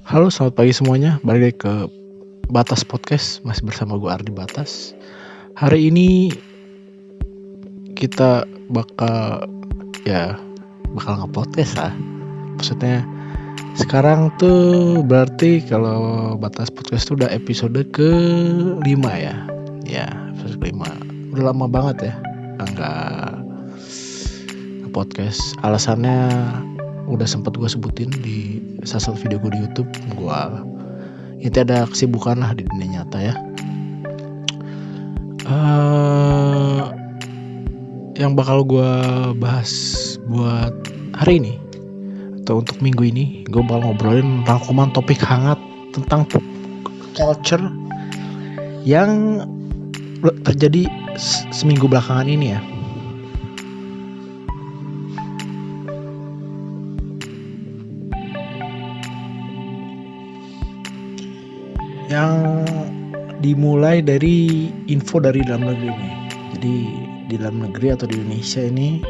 Halo, selamat pagi semuanya. Balik lagi ke Batas Podcast, masih bersama gue Ardi Batas. Hari ini kita bakal nge-podcast lah. Maksudnya sekarang tuh berarti kalau Batas Podcast tuh udah episode ke-5 ya. Ya, episode ke-5. Udah lama banget ya enggak podcast. Alasannya udah sempat gue sebutin di salah satu video gue di YouTube. Itu ada kesibukan lah di dunia nyata ya. Yang bakal gue bahas buat hari ini atau untuk minggu ini, gue bakal ngobrolin rangkuman topik hangat tentang culture yang terjadi seminggu belakangan ini ya. Yang dimulai dari info dari dalam negeri nih. Jadi di dalam negeri atau di Indonesia ini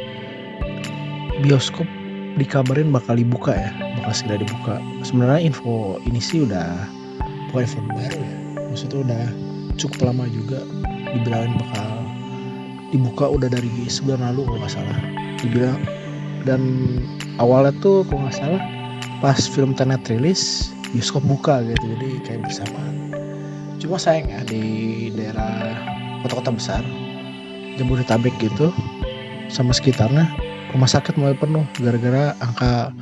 bioskop dikabarin bakal dibuka ya, bakal segera dibuka. Sebenarnya info ini sih bukan info baru ya, maksudnya udah cukup lama juga dibilangin bakal dibuka, udah dari sebulan lalu kalau nggak salah dibilang. Dan awalnya tuh kalau nggak salah pas film Tenet rilis bioskop buka gitu, jadi kayak bersamaan. Cuma sayang ya di daerah kota-kota besar Jabodetabek gitu sama sekitarnya, rumah sakit mulai penuh gara-gara angka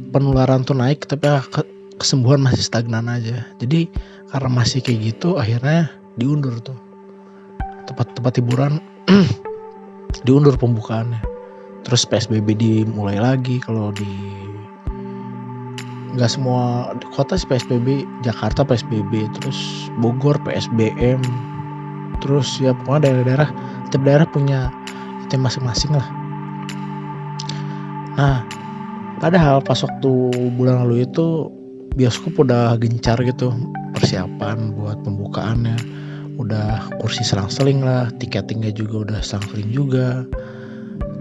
penularan tuh naik tapi kesembuhan masih stagnan aja. Jadi karena masih kayak gitu akhirnya diundur tuh tempat hiburan diundur pembukaannya. Terus PSBB dimulai lagi. Kalau di nggak semua kota sih PSBB, Jakarta PSBB, terus Bogor PSBM, terus ya pokoknya daerah-daerah, setiap daerah punya itu masing-masing lah. Nah, padahal pas waktu bulan lalu itu bioskop udah gencar gitu persiapan buat pembukaannya, udah kursi selang-seling lah, tiketingnya juga udah selang-seling juga,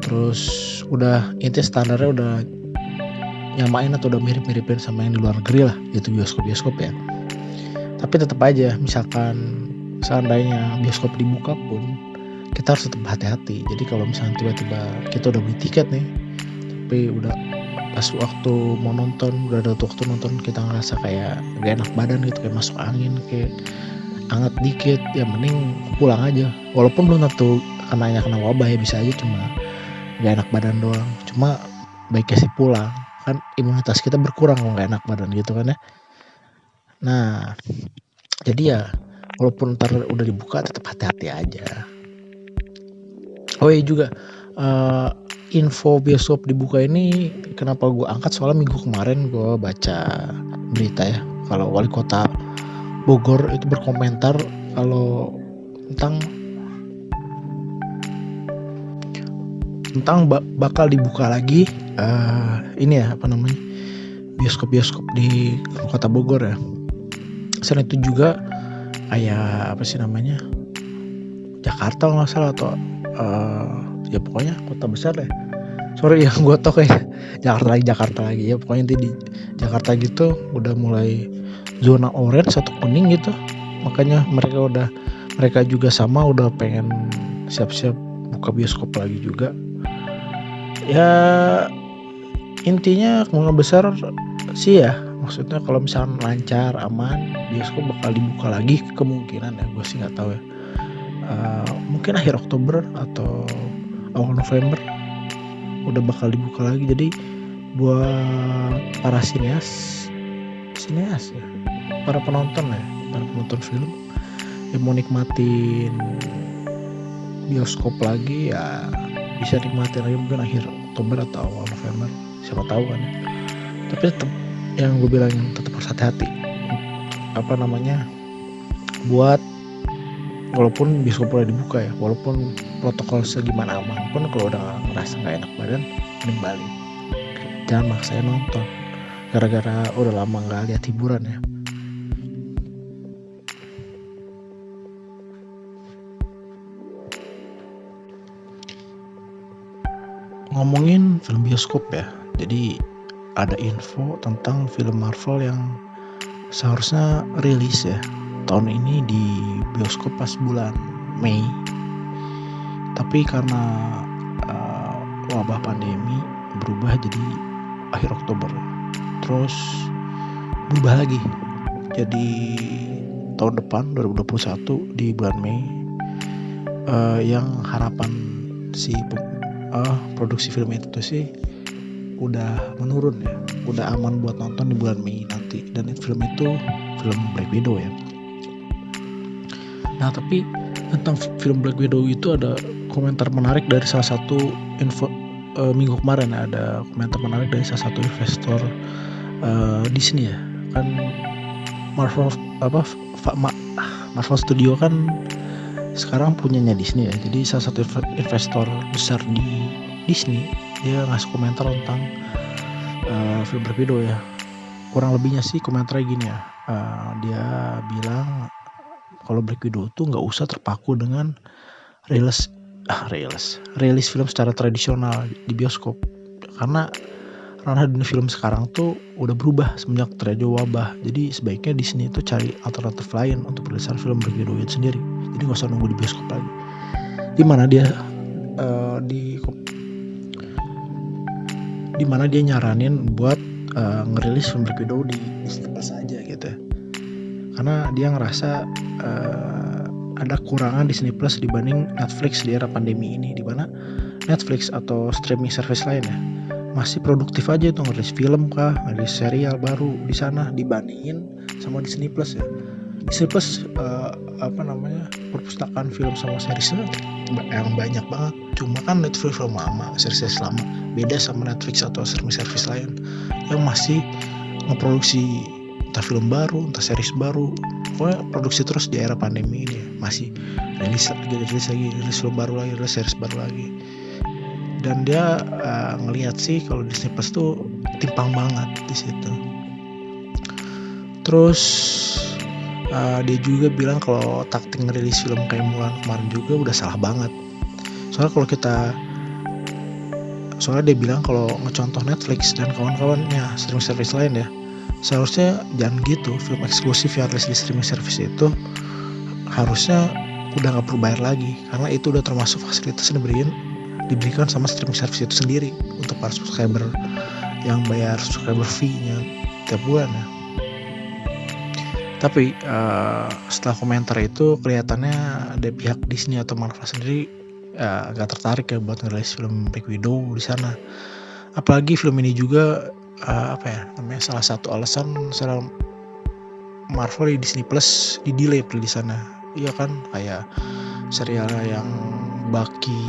terus udah intinya standarnya udah nyamain atau udah mirip-miripin sama yang di luar negeri lah gitu bioskop ya. Tapi tetap aja misalkan seandainya bioskop dibuka pun kita harus tetap hati-hati. Jadi kalau misalnya tiba-tiba kita udah beli tiket nih tapi udah pas waktu mau nonton, udah ada waktu nonton kita ngerasa kayak gak enak badan gitu, kayak masuk angin, kayak anget dikit, ya mending pulang aja. Walaupun belum tentu kena wabah ya, bisa aja cuma gak enak badan doang. Cuma baiknya sih pulang, kan imunitas kita berkurang kalau gak enak badan gitu kan ya. Nah jadi ya walaupun ntar udah dibuka tetap hati-hati aja. Oh iya juga, info bioskop dibuka ini kenapa gue angkat, soalnya minggu kemarin gue baca berita ya kalau wali kota Bogor itu berkomentar kalau tentang bakal dibuka lagi ini ya, apa namanya, bioskop di kota Bogor ya. Selain itu juga kayak apa sih namanya, Jakarta nggak salah atau ya pokoknya kota besar deh. Sorry ya gue tau kayak Jakarta lagi ya, pokoknya di Jakarta gitu udah mulai zona orange atau kuning gitu. Makanya mereka juga sama udah pengen siap-siap buka bioskop lagi juga. Ya intinya kemungkinan besar sih ya, maksudnya kalau misalnya lancar aman bioskop bakal dibuka lagi, kemungkinan ya, gue sih nggak tahu ya. Mungkin akhir Oktober atau awal November udah bakal dibuka lagi. Jadi buat para sineas ya, para penonton film yang mau nikmatin bioskop lagi ya bisa nikmatin lagi mungkin akhir Oktober atau awal November, siapa tahu kan ya. Tapi tetap yang gue bilangin, tetap harus hati-hati apa namanya, buat walaupun bioskop udah dibuka ya, walaupun protokol segimana aman pun, kalau udah ngerasa nggak enak badan mending balik, jangan maksain nonton gara-gara udah lama nggak lihat hiburan ya. Ngomongin film bioskop ya, jadi ada info tentang film Marvel yang seharusnya rilis ya tahun ini di bioskop pas bulan Mei, tapi karena wabah pandemi berubah jadi akhir Oktober, terus berubah lagi jadi tahun depan 2021 di bulan Mei. Yang harapan si produksi film itu sih udah menurun ya, udah aman buat nonton di bulan Mei nanti, dan film itu film Black Widow ya. Nah, tapi tentang film Black Widow itu ada komentar menarik dari salah satu minggu kemarin, ada komentar menarik dari salah satu investor Disney ya. Kan Marvel Studio kan sekarang punyanya Disney ya. Jadi salah satu investor besar di Disney dia ngasih komentar tentang film Black Widow ya. Kurang lebihnya sih komentarnya gini ya. Dia bilang kalau Black Widow tuh nggak usah terpaku dengan rilis film secara tradisional di bioskop, karena ranah dunia film sekarang tuh udah berubah semenjak terjadi wabah. Jadi sebaiknya Disney itu cari alternatif lain untuk perilisan film Black Widow itu sendiri. Jadi nggak usah nunggu di bioskop lagi. Dimana dia nyaranin buat ngerilis film Black Widow di Disney Plus aja gitu. Karena dia ngerasa ada kurangan Disney Plus dibanding Netflix di era pandemi ini, di mana Netflix atau streaming service lainnya masih produktif aja tuh ngerilis film kah, ngerilis serial baru di sana dibandingin sama Disney Plus ya. Disney Plus perpustakaan film sama seriesnya yang banyak banget. Cuma kan Netflix film lama, series lama, beda sama Netflix atau streaming service lain yang masih ngeproduksi entah film baru, entah series baru. Pokoknya produksi terus di era pandemi ini ya. Masih rilis film baru lagi, rilis series baru lagi. Dan dia ngelihat sih kalau Disney Plus tuh timpang banget di situ. Terus dia juga bilang kalau taktik ngerilis film kayak Mulan kemarin juga udah salah banget. Soalnya dia bilang kalau ngecontoh Netflix dan kawan-kawannya streaming service lain ya, seharusnya jangan gitu. Film eksklusif yang rilis di streaming service itu harusnya udah nggak perlu bayar lagi, karena itu udah termasuk fasilitas yang diberikan sama streaming service itu sendiri untuk para subscriber yang bayar subscriber fee-nya tiap bulan ya. Tapi setelah komentar itu kelihatannya dari pihak Disney atau Marvel sendiri gak tertarik ya buat ngerilis film Black Widow di sana. Apalagi film ini juga salah satu alasan serial Marvel di Disney Plus di delay di sana. Iya kan, kayak serial yang Bucky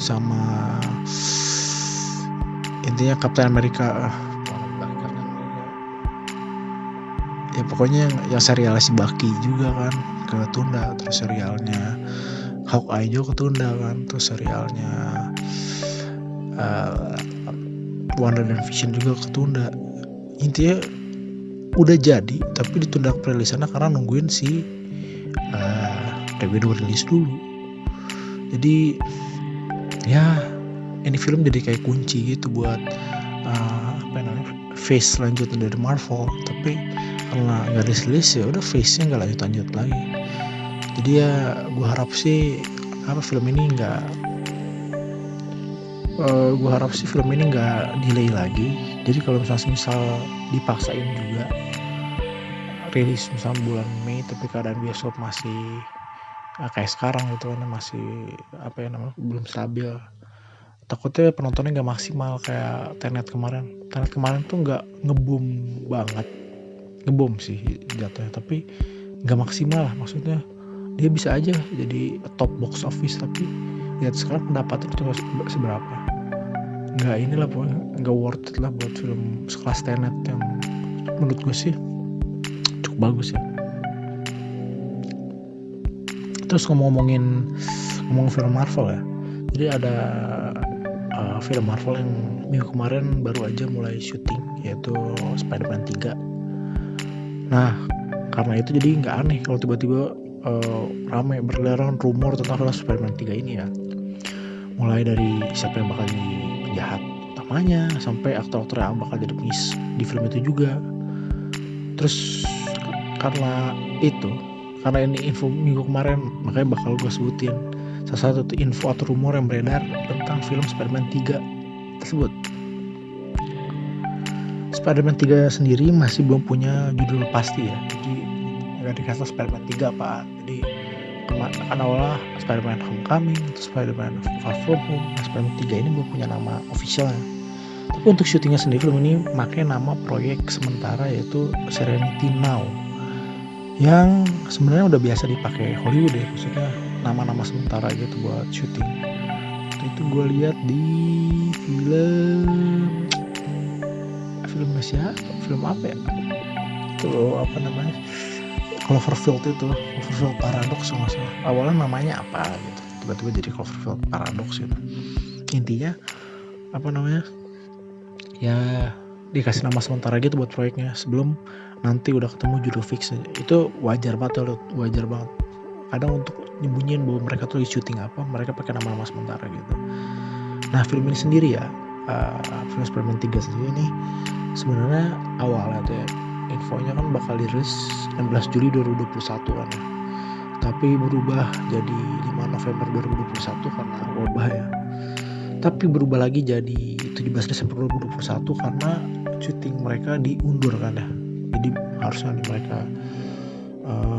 sama intinya Captain America ya, pokoknya yang serialnya si Bucky juga kan ketunda, terus serialnya Hawkeye juga ketunda kan, terus serialnya Wonder dan Vision juga ketunda. Intinya udah jadi tapi ditunda perilisannya karena nungguin si Black Widow rilis dulu. Jadi ya ini film jadi kayak kunci gitu buat phase selanjutnya dari Marvel. Tapi karena nggak rilis ya udah phase-nya nggak lanjut lagi. Jadi ya gue harap sih film ini nggak delay lagi. Jadi kalau misal dipaksain juga rilis misal bulan Mei tapi keadaan bioskop masih kayak sekarang gitu kan, masih belum stabil, takutnya penontonnya nggak maksimal kayak Tenet kemarin tuh nggak ngebom sih jatuhnya, tapi nggak maksimal lah. Maksudnya dia bisa aja jadi top box office, tapi lihat sekarang pendapatnya itu seberapa, pokoknya nggak worth it lah buat film sekelas Tenet yang menurut gue sih cukup bagus ya. Terus ngomong film Marvel ya, jadi ada film Marvel yang minggu kemarin baru aja mulai syuting, yaitu Spider-Man 3. Nah, karena itu jadi nggak aneh kalau tiba-tiba ramai berkeliaran rumor tentang film Spider-Man 3 ini ya. Mulai dari siapa yang bakal jadi penjahat siapanya sampai aktor-aktor yang bakal jadi pengisi di film itu juga. Terus karena ini info minggu kemarin, makanya bakal gue sebutin salah satu info atau rumor yang beredar tentang film Spider-Man 3 tersebut. Spider-Man 3 sendiri masih belum punya judul pasti ya, jadi nggak dikasih Spider-Man 3 apa. Jadi kan awalnya Spider-Man Homecoming, terus Spider-Man Far From Home. Spider-Man 3 ini belum punya nama officialnya. Tapi untuk syutingnya sendiri film ini pakai nama proyek sementara yaitu Serenity Now, yang sebenarnya udah biasa dipakai Hollywood ya, maksudnya nama-nama sementara gitu buat syuting. Itu gue lihat di film apa ya, itu apa namanya, Cloverfield Paradox nggak salah. Awalnya namanya apa gitu, tiba-tiba jadi Cloverfield Paradox gitu. Intinya apa namanya ya, dikasih nama sementara gitu buat proyeknya sebelum nanti udah ketemu judul fix aja. Itu wajar banget. Kadang untuk nyembunyiin bahwa mereka tuh syuting apa, mereka pakai nama-nama sementara gitu. Nah film ini sendiri ya, film Spider-Man 3 sendiri ini sebenarnya awalnya tuh ya, infonya kan bakal dirilis 16 Juli 2021 kan ya. Tapi berubah jadi 5 November 2021 karena wabah ya. Tapi berubah lagi jadi 17 Desember 2021 karena syuting mereka diundur kan ya. Jadi harusnya mereka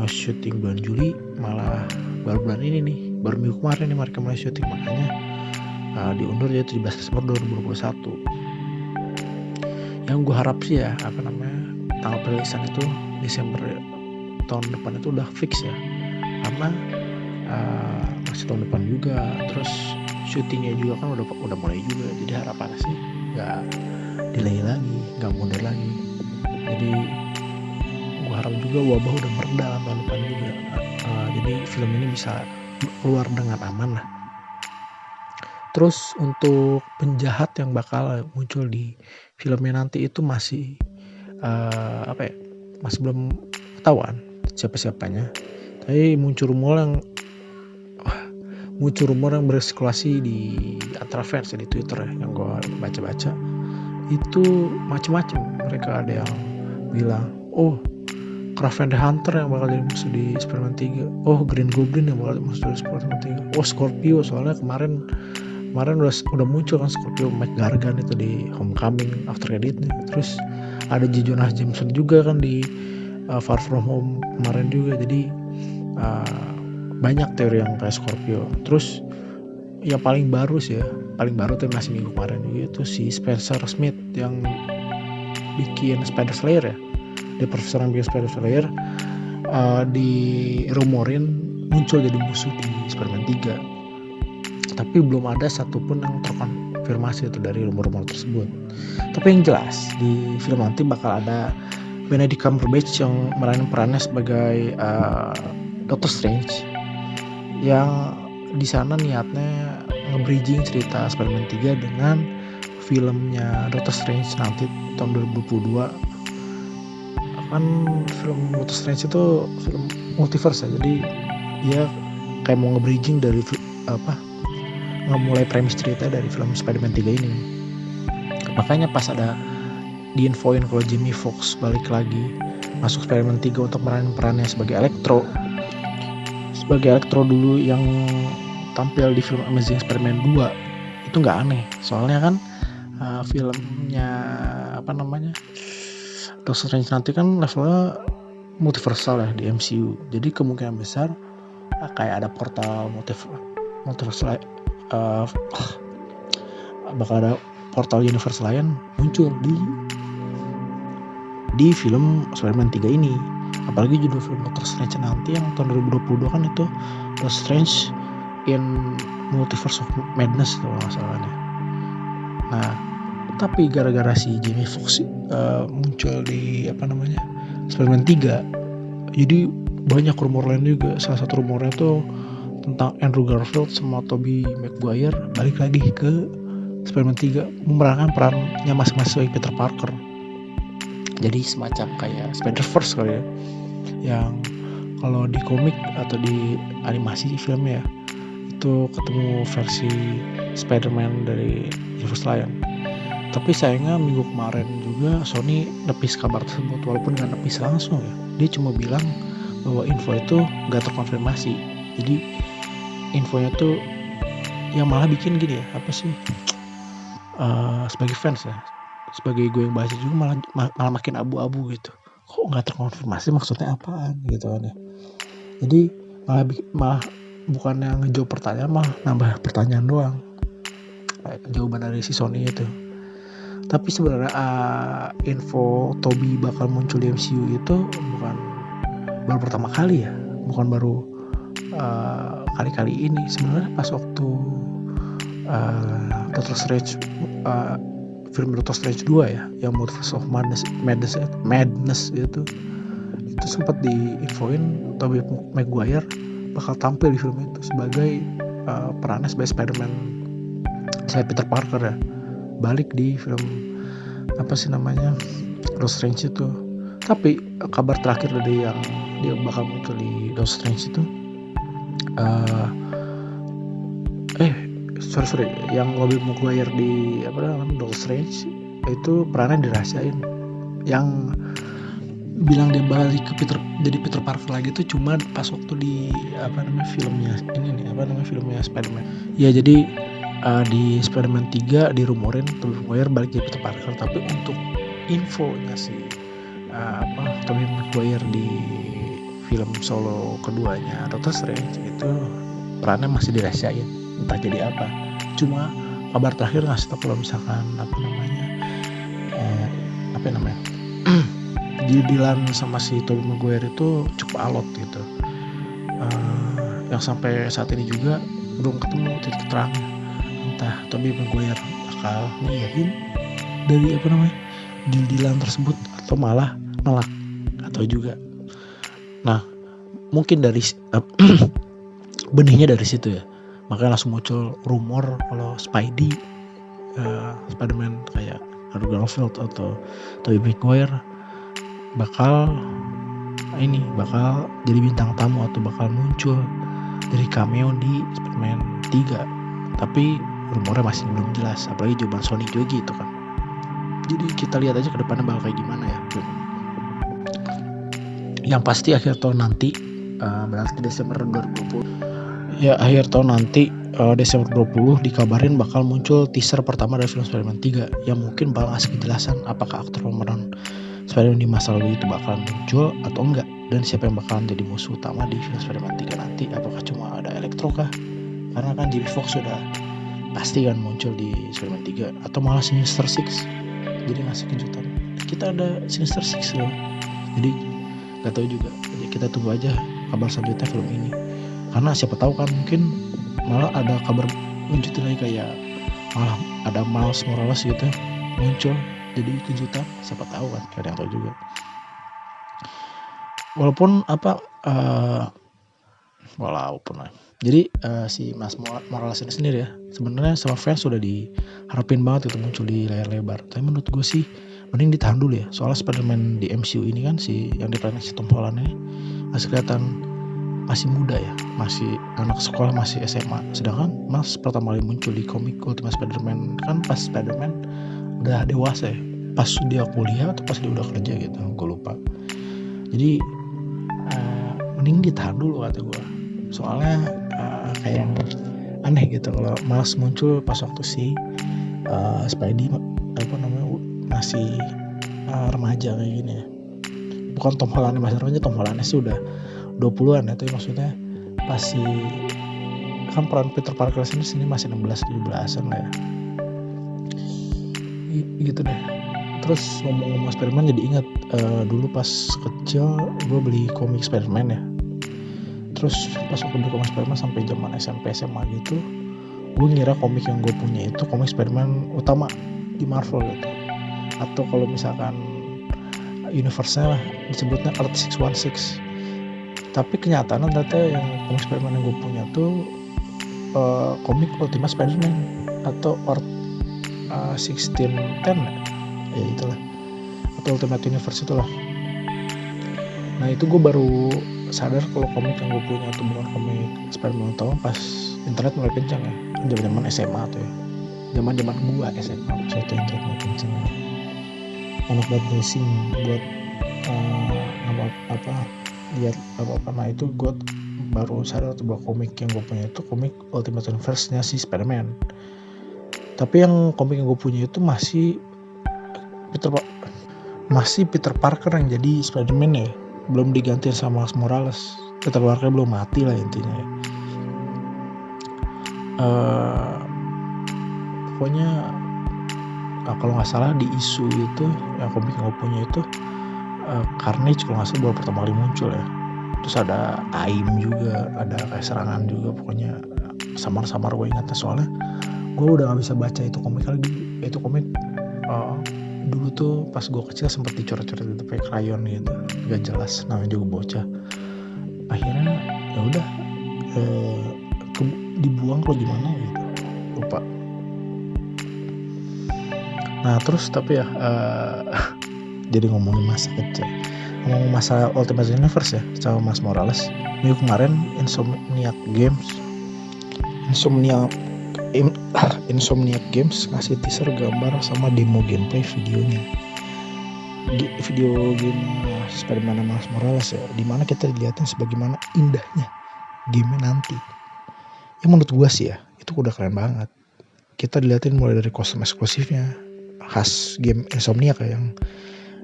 syuting bulan Juli, malah baru bulan ini nih, baru minggu kemarin nih mereka mulai syuting, makanya diundur jadi 17 Desember 2021. Yang gue harap sih ya, tanggal perilisan itu Desember tahun depan itu udah fix ya, karena masih tahun depan juga, terus syutingnya juga kan udah mulai juga. Jadi harapannya sih nggak delay lagi, nggak mundur lagi. Jadi gue harap juga wabah udah mereda tahun depan juga. Jadi film ini bisa keluar dengan aman lah. Terus untuk penjahat yang bakal muncul di filmnya nanti itu masih masih belum ketahuan siapa-siapanya. Tapi muncul rumor yang bersirkulasi di antara fans di Twitter ya, yang gue baca-baca itu macam-macam. Mereka ada yang bilang, Kraven the Hunter yang bakal jadi musuh di Spider-Man 3. Green Goblin yang bakal jadi musuh di Spider-Man 3. Scorpio, soalnya kemarin udah muncul kan Scorpio Mike Gargan itu di Homecoming after creditnya. Terus ada J. Jonah Jameson juga kan di Far From Home kemarin juga. Jadi banyak teori yang kayak Scorpio. Terus ya paling baru tuh masih minggu kemarin juga itu si Spencer Smith yang bikin Spider Slayer ya. Dia profesor yang bikin Spider Slayer, dirumorin muncul jadi musuh di Spider-Man 3. Tapi belum ada satupun yang terkonfirmasi itu dari rumor-rumor tersebut. Tapi yang jelas di film nanti bakal ada Benedict Cumberbatch yang meranin perannya sebagai Doctor Strange, yang di sana niatnya nge-bridging cerita Spider-Man 3 dengan filmnya Doctor Strange nanti tahun 2022. Kan film Doctor Strange itu film multiverse ya, jadi dia kayak mau nge-bridging dari ngemulai premis cerita dari film Spider-Man 3 ini. Makanya pas ada diinfoin kalau Jamie Foxx balik lagi masuk Spider-Man 3 untuk meranin perannya sebagai Electro dulu yang tampil di film Amazing Spider-Man 2, itu nggak aneh. Soalnya kan filmnya Doctor Strange nanti kan levelnya multiversal ya di MCU. Jadi kemungkinan besar kayak ada portal multiversal, bakal ada portal universe lain muncul di film Spider-Man 3 ini. Apalagi judul film Doctor Strange nanti yang tahun 2022 kan itu Doctor Strange in Multiverse of Madness tuh masalahnya. Nah, tapi gara-gara si Jamie Foxx muncul di Spider-Man 3, jadi banyak rumor lain juga. Salah satu rumornya tuh tentang Andrew Garfield sama Tobey Maguire balik lagi ke Spider-Man 3 memerankan perannya masing-masing sebagai Peter Parker. Jadi semacam kayak Spider-Verse kali ya, yang kalau di komik atau di animasi filmnya itu ketemu versi Spider-Man dari universe lain. Tapi sayangnya minggu kemarin juga Sony nepis kabar tersebut, walaupun nggak nepis langsung ya. Dia cuma bilang bahwa info itu nggak terkonfirmasi. Jadi infonya tuh yang malah bikin gini ya, apa sih? Sebagai fans ya, sebagai gue yang baca juga malah makin abu-abu gitu. Kok nggak terkonfirmasi, maksudnya apaan gitu kan ya. Jadi malah bukannya ngejawab pertanyaan, malah nambah pertanyaan doang. Jawaban dari si Sony itu. Tapi sebenarnya info Toby bakal muncul di MCU itu bukan baru pertama kali ya, bukan baru kali-kali ini. Sebenarnya pas waktu Doctor Strange, film Doctor Strange 2 ya, yang Multiverse of Madness itu sempat diinfoin Tobey Maguire bakal tampil di film itu sebagai perannya sebagai Spider-Man, saya Peter Parker ya, balik di film apa sih namanya Doctor Strange itu. Tapi kabar terakhir dari yang dia bakal muncul di Doctor Strange itu sorry yang Tobey Maguire di apa namanya Doctor Strange itu perannya dirahasiain. Yang bilang dia balik ke jadi Peter Parker lagi tuh cuma pas waktu di filmnya Spider-Man. Ya jadi di Spider-Man 3 dirumorin Tobey Maguire balik jadi Peter Parker, tapi untuk infonya sih Tobey Maguire di film solo keduanya Doctor Strange itu perannya masih dirahasiain, entah jadi apa. Cuma kabar terakhir ngasih tau kalau misalkan Dylan sama si Tobey Maguire itu cukup alot gitu, yang sampai saat ini juga belum ketemu titik terangnya, entah Tobey Maguire bakal ngiyain dari Dylan tersebut atau malah nolak atau juga. Nah mungkin dari benihnya dari situ ya, makanya langsung muncul rumor kalau Spider-Man kayak Andrew Garfield atau Tobey Maguire bakal jadi bintang tamu atau bakal muncul dari cameo di Spider-Man 3. Tapi rumornya masih belum jelas, apalagi jawaban Sony juga gitu kan. Jadi kita lihat aja ke depannya bakal kayak gimana ya. Yang pasti akhir tahun nanti, berarti Desember 2020 ya, akhir tahun nanti Desember 20 dikabarin bakal muncul teaser pertama dari film Spider-Man 3 yang mungkin bakal ngasih kejelasan apakah aktor pemeran Spider-Man di masa lalu itu bakalan muncul atau enggak, dan siapa yang bakalan jadi musuh utama di film Spider-Man 3 nanti. Apakah cuma ada Electro kah? Karena kan Jamie Foxx sudah pasti kan muncul di Spider-Man 3, atau malah Sinister Six jadi ngasih kejutan kita ada Sinister Six loh. Jadi nggak tahu juga, jadi kita tunggu aja kabar selanjutnya film ini, karena siapa tahu kan mungkin malah ada kabar lanjutin lagi, kayak malah ada Miles Morales gitu muncul jadi kejutan, siapa tahu kan, gak ada yang tahu juga. Jadi si Miles Morales ini sendiri ya, sebenarnya sama fans sudah diharapin banget itu muncul di layar lebar. Tapi menurut gue sih mending ditahan dulu ya, soalnya Spider-Man di MCU ini kan si yang diperanin si Tom Holland ini masih kelihatan masih muda ya, masih anak sekolah, masih SMA. Sedangkan Miles pertama kali muncul di komik Ultimate Spider-Man kan pas Spider-Man udah dewasa ya, pas dia kuliah atau pas dia udah kerja gitu, gue lupa. Jadi mending ditahan dulu kata gue, soalnya kayak aneh gitu kalau Miles muncul pas waktu si Spidey masih remaja kayak gini ya. Bukan Tom Holland masih remaja, Tom Holland sih udah 20-an ya, tapi maksudnya pas si kan peran Peter Parker sini masih 16-17an lah ya. Gitu deh. Terus ngomong-ngomong Spider-Man jadi ingat dulu pas kecil gue beli komik Spider-Man ya. Terus pas waktu beli komik Spider-Man sampai zaman SMP SMA gitu, gue ngira komik yang gue punya itu komik Spider-Man utama di Marvel gitu. Atau kalau misalkan universe-nya disebutnya Earth 616. Tapi kenyataannya ternyata yang komik Spider-Man yang gue punya tuh komik Ultimate Spider-Man atau Earth 1610 ya itulah, atau Ultimate Universe itulah. Nah itu gue baru sadar kalau komik yang gue punya itu bukan komik Spider-Man utama pas internet mulai kencang ya, zaman SMA tuh ya. zaman gua SMA suatu internet kenceng, enak buat browsing, buat lihat apa. Nah itu gue baru sadar tuh bahwa komik yang gue punya itu komik Ultimate Universe-nya si Spider-Man. Tapi yang komik yang gue punya itu masih Peter Parker yang jadi Spider-Man ya, belum diganti sama Miles Morales. Peter Parker belum mati lah intinya ya. Pokoknya kalau nggak salah di isu itu yang komik yang gue punya itu Carnage kalau nggak salah baru pertama kali muncul ya. Terus ada AIM juga, ada kayak serangan juga, pokoknya samar-samar gue ingatnya. Soalnya gue udah gak bisa baca itu komik lagi. Itu komik dulu tuh pas gue kecil sempet dicoret-coret gitu pakai krayon gitu, gak jelas, namanya juga bocah. Akhirnya ya udah dibuang kalau gimana gitu, lupa. Nah terus tapi ya jadi ngomongin masa kecil, ngomong masalah Ultimate Universe ya sama Miles Morales. Minggu kemarin Insomniac Games ngasih teaser gambar sama demo gameplay videonya. Video game Spider-Man Miles Morales ya, dimana kita dilihatin sebagaimana indahnya game nanti. Ya menurut gua sih ya, itu udah keren banget. Kita dilihatin mulai dari kostum eksklusifnya, khas game Insomniac kayak yang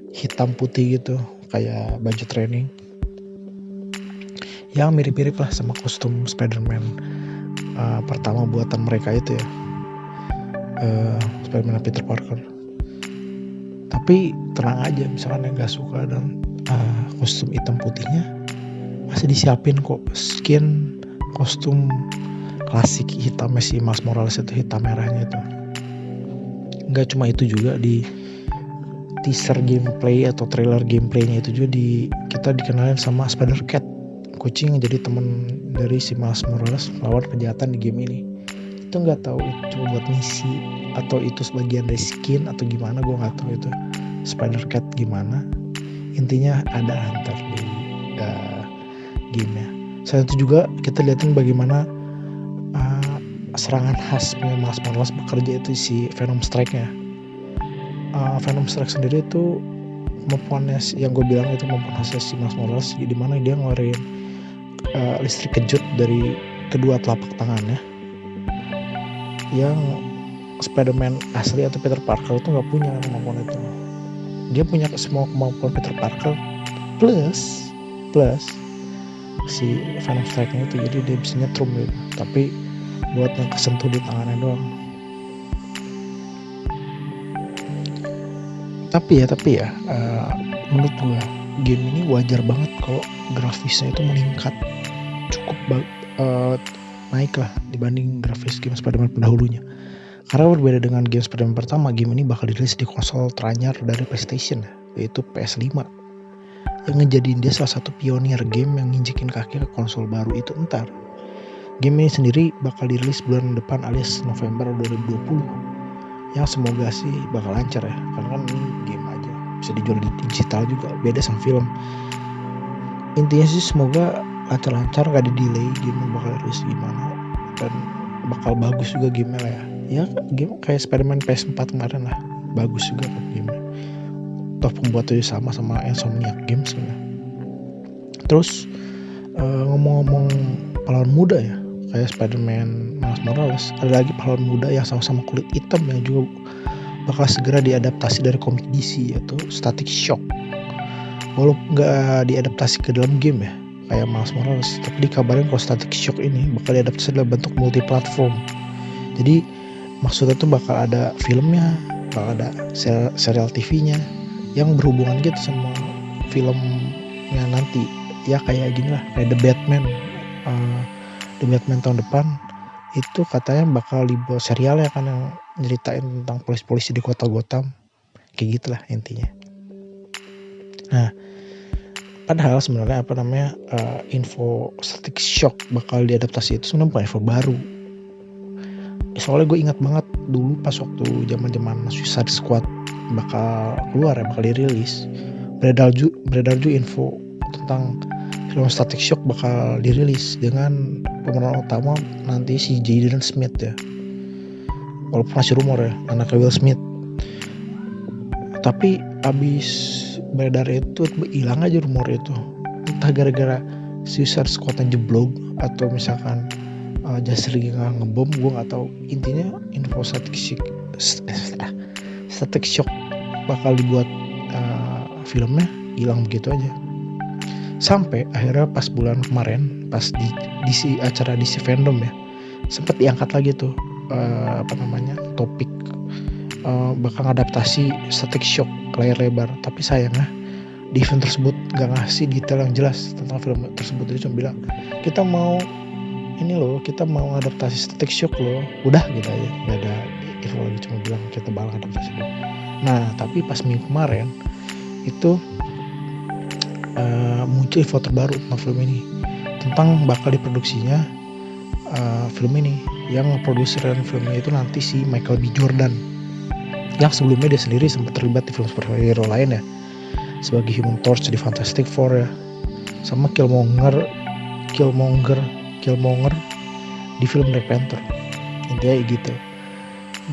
hitam putih gitu, kayak baju training yang mirip-mirip lah sama kostum Spider-Man pertama buatan mereka itu ya, Spider-Man Peter Parker. Tapi tenang aja, misalkan yang gak suka dan kostum hitam putihnya, masih disiapin kok skin kostum klasik hitamnya si Miles Morales itu, hitam merahnya itu. Gak cuma itu juga, di teaser gameplay atau trailer gameplaynya itu juga kita dikenalin sama Spider-Cat, kucing yang jadi teman dari si Miles Morales lawan kejahatan di game ini. Itu nggak tahu itu cuma buat misi atau itu sebagian dari skin atau gimana, gue nggak tahu itu Spider-Cat gimana. Intinya ada hunter di gamenya. Selain itu juga kita lihatin bagaimana serangan khas Miles Morales bekerja itu si Venom Strike-nya. Venom Strike sendiri itu kemampuannya yang gue bilang itu kemampuan khasnya si Miles Morales, di mana dia ngeluarin listrik kejut dari kedua telapak tangannya yang Spider-Man asli atau Peter Parker itu nggak punya kemampuan itu. Dia punya semua kemampuan Peter Parker plus si Venom Strike-nya itu, jadi dia bisa nyetrum gitu, tapi buat yang kesentuh di tangannya doang. Tapi ya menurut gue game ini wajar banget kalau grafisnya itu meningkat cukup naik lah dibanding grafis game Spider-Man pendahulunya. Karena berbeda dengan game Spider-Man pertama, game ini bakal dirilis di konsol teranyar dari PlayStation, yaitu PS5, yang ngejadiin dia salah satu pionir game yang nginjekin kaki ke konsol baru itu ntar. Game ini sendiri bakal dirilis bulan depan alias November 2020, yang semoga sih bakal lancar ya, karena kan ini game aja, bisa dijual di digital juga, beda sama film. Intinya sih semoga lancar-lancar, gak di delay game bakal rilis gimana, dan bakal bagus juga gamenya lah ya. Ya game kayak Spider-Man PS4 kemarin lah, bagus juga kan gamenya. Toh pembuatnya sama Insomniac Games kan. Terus ngomong-ngomong pahlawan muda ya, kayak Spider-Man Miles Morales, ada lagi pahlawan muda yang sama-sama kulit hitam yang juga bakal segera diadaptasi dari komik DC, yaitu Static Shock. Walaupun nggak diadaptasi ke dalam game ya kayak Miles Morales, tapi dikabarin kalau Static Shock ini bakal diadaptasi dalam bentuk multiplatform. Jadi maksudnya tuh bakal ada filmnya, bakal ada serial TV-nya yang berhubungan gitu sama filmnya nanti. Ya kayak gini lah, kayak The Batman tahun depan itu katanya bakal dibuat serial ya kan, yang nyeritain tentang polisi-polisi di kota Gotham, kayak gitulah intinya. Nah, padahal sebenarnya info Static Shock bakal diadaptasi itu sebenarnya bukan info baru. Soalnya gue ingat banget dulu pas waktu zaman Suicide Squad bakal keluar ya, bakal dirilis, beredar juga info tentang film Static Shock bakal dirilis dengan pemeran utama nanti si Jaden Smith ya. walaupun masih rumor ya, anaknya Will Smith. Tapi abis beredar itu hilang aja rumor itu, entah gara-gara Suicide Squad-nya jeblok atau misalkan Justice League nggak ngebom, gue nggak tahu. Intinya info Static Shock bakal dibuat filmnya hilang begitu aja. Sampai akhirnya pas bulan kemarin, pas di acara DC Fandom ya, sempat diangkat lagi tuh topik bakal adaptasi Static Shock ke layar lebar. Tapi sayangnya di event tersebut gak ngasih detail yang jelas tentang film tersebut. Dia cuma bilang kita mau adaptasi Static Shock loh, udah gitu aja, gak ada info lagi, cuma bilang kita bakal adaptasi. Nah tapi pas minggu kemarin itu muncul info terbaru tentang film ini, tentang bakal diproduksinya film ini. Yang produseran filmnya itu nanti si Michael B. Jordan, yang sebelumnya dia sendiri sempat terlibat di film superhero lain ya, sebagai Human Torch di Fantastic Four ya, sama Killmonger di film Black Panther. Intinya gitu,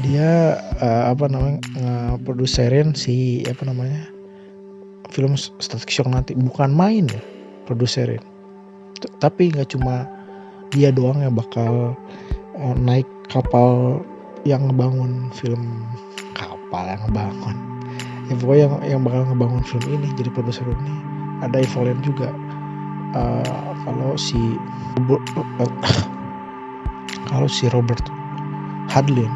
dia produserin si film Static Shock nanti. Bukan main ya produserin, tapi nggak cuma dia doang yang bakal naik kapal yang ngebangun film, ya pokoknya yang bakal ngebangun film ini jadi produser ini. Ada info lain juga, kalau si Robert Hadlin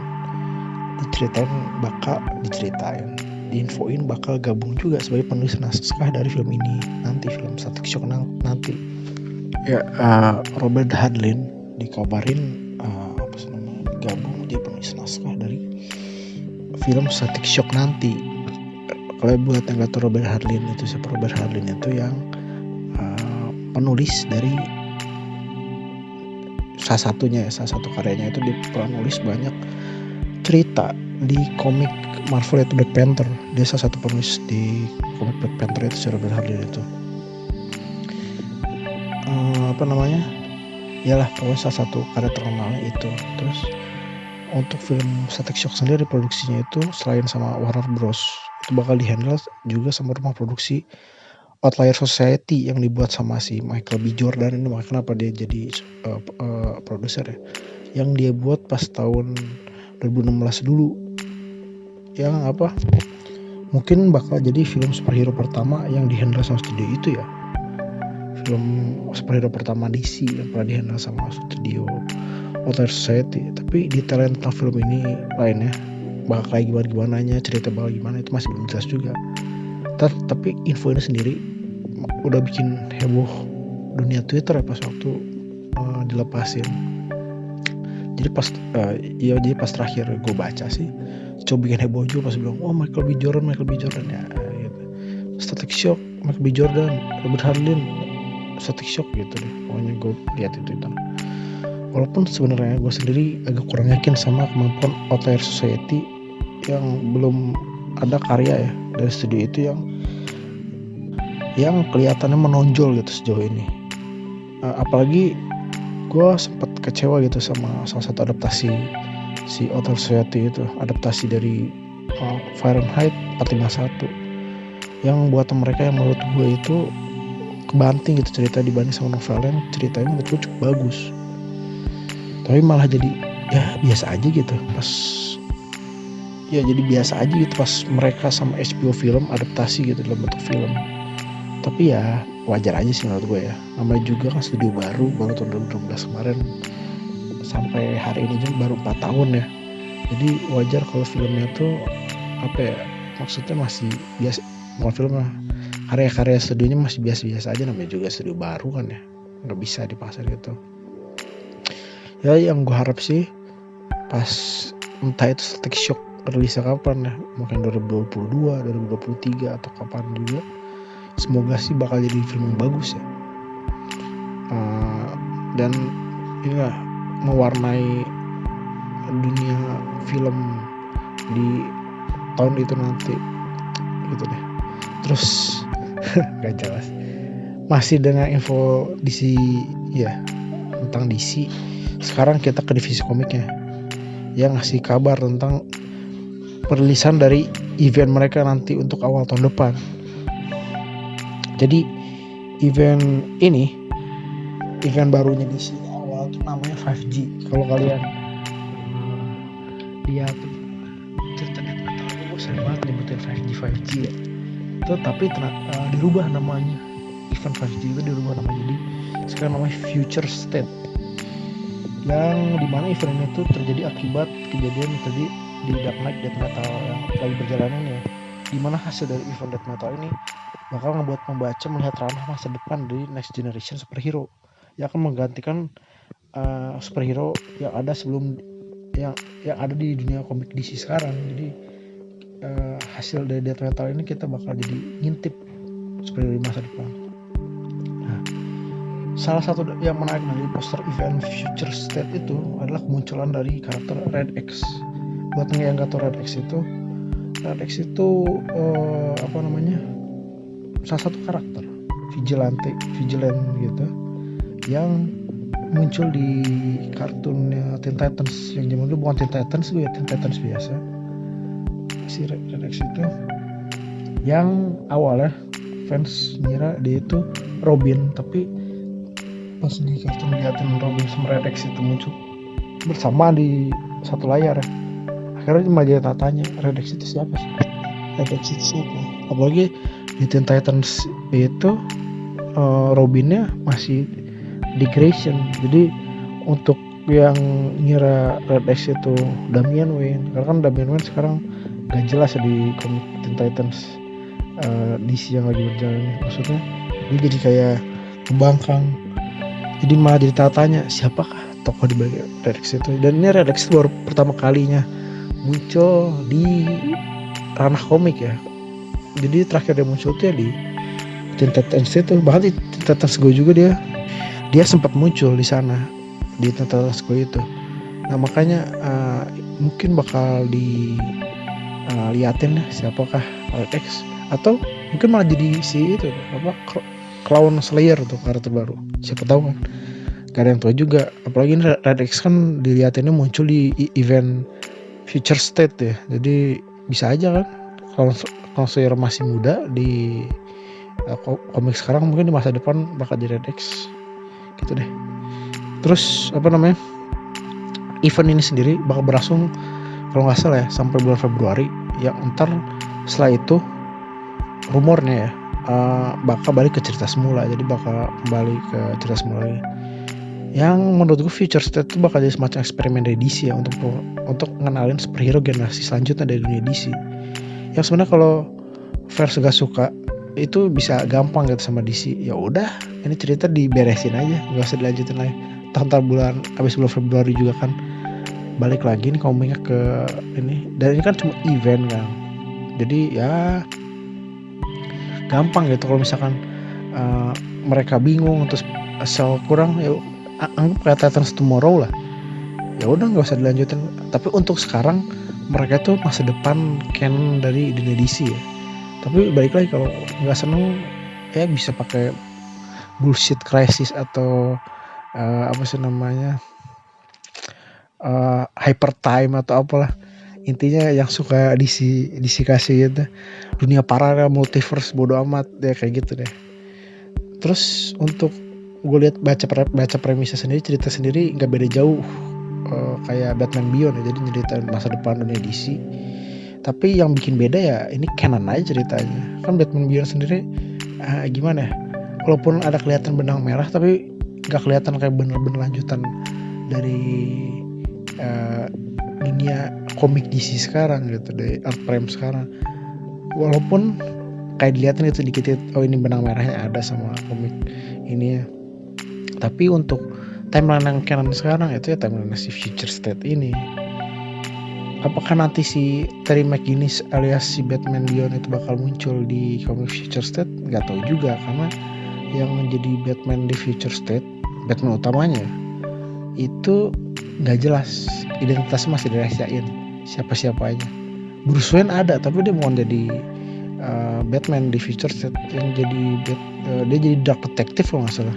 diinfoin bakal gabung juga sebagai penulis naskah dari film ini nanti, film Static Shock nanti ya. Robert Hadlin dikabarin gabung jadi penulis naskah dari film Static Shock nanti. Kalau buat yang gak tahu Robert Hadlin itu siapa, Robert Hadlin itu yang penulis dari salah satu karyanya itu dia pernah nulis banyak cerita di komik Marvel itu Black Panther. Dia salah satu penulis di komik Black Panther itu si Robert Hadlin itu. Yalah pokoknya salah satu karya terkenalnya itu. Terus untuk film Static Shock sendiri produksinya itu selain sama Warner Bros, itu bakal dihandle juga sama rumah produksi Outlier Society yang dibuat sama si Michael B. Jordan ini. Makanya kenapa dia jadi produser ya, yang dia buat pas tahun 2016 dulu, yang mungkin bakal jadi film superhero pertama yang dihandle sama studio itu ya, film superhero pertama DC yang pernah dihandle sama studio Outlier Society. Tapi detail tentang film ini lainnya bakal kayak gimana cerita bakal gimana itu masih belum jelas juga. Tapi info ini sendiri udah bikin heboh dunia Twitter ya pas waktu dilepasin. Jadi pas terakhir gue baca sih, coba bikin heboh juga pas bilang Michael B. Jordan ya gitu. Static Shock, Michael B. Jordan, Robert Hadlin, Static Shock gitu deh. Pokoknya gue lihat itu. Walaupun sebenarnya gue sendiri agak kurang yakin sama kemampuan Outlier Society yang belum ada karya ya dari studio itu yang kelihatannya menonjol gitu sejauh ini. Apalagi gue sempat kecewa gitu sama salah satu adaptasi si Outlier Society itu, adaptasi dari Fahrenheit 451 yang buatan mereka yang menurut gue itu kebanting gitu cerita dibanding sama novel yang ceritanya menurut gue cukup bagus. Tapi malah jadi biasa aja gitu pas mereka sama HBO Film adaptasi gitu dalam bentuk film. Tapi ya wajar aja sih menurut gue ya, namanya juga kan studio baru tahun 2016 kemarin sampai hari ini juga baru 4 tahun ya. Jadi wajar kalau filmnya tuh maksudnya masih biasa. Mau filmnya karya-karya studionya masih biasa-biasa aja, namanya juga studio baru kan ya, nggak bisa dipaksa gitu. Ya yang gue harap sih pas entah itu Static Shock rilisnya kapan ya, mungkin 2022, 2023 atau kapan juga, semoga sih bakal jadi film yang bagus ya, dan inilah mewarnai dunia film di tahun itu nanti gitu deh. Terus gak jelas masih dengan info DC ya, tentang DC. Sekarang kita ke divisi komiknya. yang ngasih kabar tentang perilisan dari event mereka nanti untuk awal tahun depan. Jadi event barunya di sini awal tuh namanya 5G. Kalau kalian lihat cerita death metal, gue sering banget nyebutin 5G ya. Itu tapi dirubah namanya. Event 5G itu dirubah namanya, jadi sekarang namanya Future State, yang dimana event ini tuh terjadi akibat kejadian tadi di Dark Knight Death Metal yang lagi berjalan ini ya, dimana hasil dari event Death Metal ini bakal membuat pembaca melihat ranah masa depan dari next generation superhero yang akan menggantikan superhero yang ada sebelum yang ada di dunia komik DC sekarang. Jadi hasil dari Death Metal ini kita bakal jadi ngintip superhero di masa depan. Nah, salah satu yang menarik dari poster event Future State itu adalah kemunculan dari karakter Red X. Buat yang nggak tahu Red X itu salah satu karakter vigilante gitu yang muncul di kartunnya Teen Titans yang zaman dulu, bukan Teen Titans biasa. Si Red X itu yang awalnya fans ngira dia itu Robin, tapi pas di kartun liatin Robin sama Red X itu muncul bersama di satu layar ya. Akhirnya malah jadi tanya, Red X itu siapa sih? Apalagi di Teen Titans itu Robinnya masih di Grayson. Jadi untuk yang ngira Red X itu Damian Wayne, karena kan Damian Wayne sekarang gak jelas ya di komik Teen Titans DC yang lagi berjalan. Maksudnya dia jadi kayak kebangkang. Jadi malah jadi tanya siapakah tokoh di balik Red X itu. Dan ini Red X itu baru pertama kalinya muncul di ranah komik ya. Jadi terakhir dia muncul tuh ya di Teen Titans itu. Bahkan di Teen Titans Go juga dia sempat muncul di sana di Teen Titans Go itu. Nah makanya mungkin bakal liatin siapakah Red X, atau mungkin malah jadi si itu Clown Slayer tuh karakter baru, siapa tahu kan, gak ada yang tahu juga. Apalagi ini Red X kan dilihatinnya muncul di event Future State ya, jadi bisa aja kan Clown Slayer masih muda di komik sekarang, mungkin di masa depan bakal jadi Red X gitu deh. Terus event ini sendiri bakal berlangsung kalau nggak salah ya sampai bulan Februari, yang ntar setelah itu rumornya ya bakal balik ke cerita semula. Jadi bakal kembali ke cerita semula lagi, yang menurut gue Future State itu bakal jadi semacam eksperimen dari DC ya, untuk ngenalin superhero generasi selanjutnya dari dunia DC. Yang sebenarnya kalau fans gak suka itu bisa gampang gitu sama DC, ya udah ini cerita diberesin aja, nggak usah dilanjutin lagi. Ntar abis bulan Februari juga kan balik lagi nih komiknya ke ini, dan ini kan cuma event kan, jadi ya gampang gitu. Kalau misalkan mereka bingung terus asal kurang, ya anggap kayak Titans Tomorrow lah, ya udah nggak usah dilanjutin. Tapi untuk sekarang mereka tuh masa depan canon dari dunia DC ya. Tapi balik lagi, kalau nggak seneng ya bisa pakai bullshit crisis atau hyper time atau apalah, intinya yang suka DC kasih gitu, dunia paralel, multiverse, bodo amat ya kayak gitu deh. Terus untuk gue lihat baca premisnya sendiri, cerita sendiri nggak beda jauh kayak Batman Beyond ya, jadi nyeritain masa depan dunia DC. Tapi yang bikin beda ya ini canon aja ceritanya. Kan Batman Beyond sendiri gimana ya, walaupun ada kelihatan benang merah tapi nggak kelihatan kayak bener-bener lanjutan dari dunia komik DC sekarang gitu, dari Art Prime sekarang. Walaupun kayak dilihatin itu dikit, oh ini benang merahnya ada sama komik ini ya. Tapi untuk timeline yang canon sekarang itu ya timeline si Future State ini. Apakah nanti si Terry McGinnis alias si Batman Beyond itu bakal muncul di komik Future State? Gak tahu juga, karena yang menjadi Batman di Future State, Batman utamanya itu gak jelas, identitasnya masih dirahasiain siapa-siapanya. Bruce Wayne ada tapi dia bukan jadi Batman di Future State, yang jadi dia jadi Dark Detective kalau nggak salah.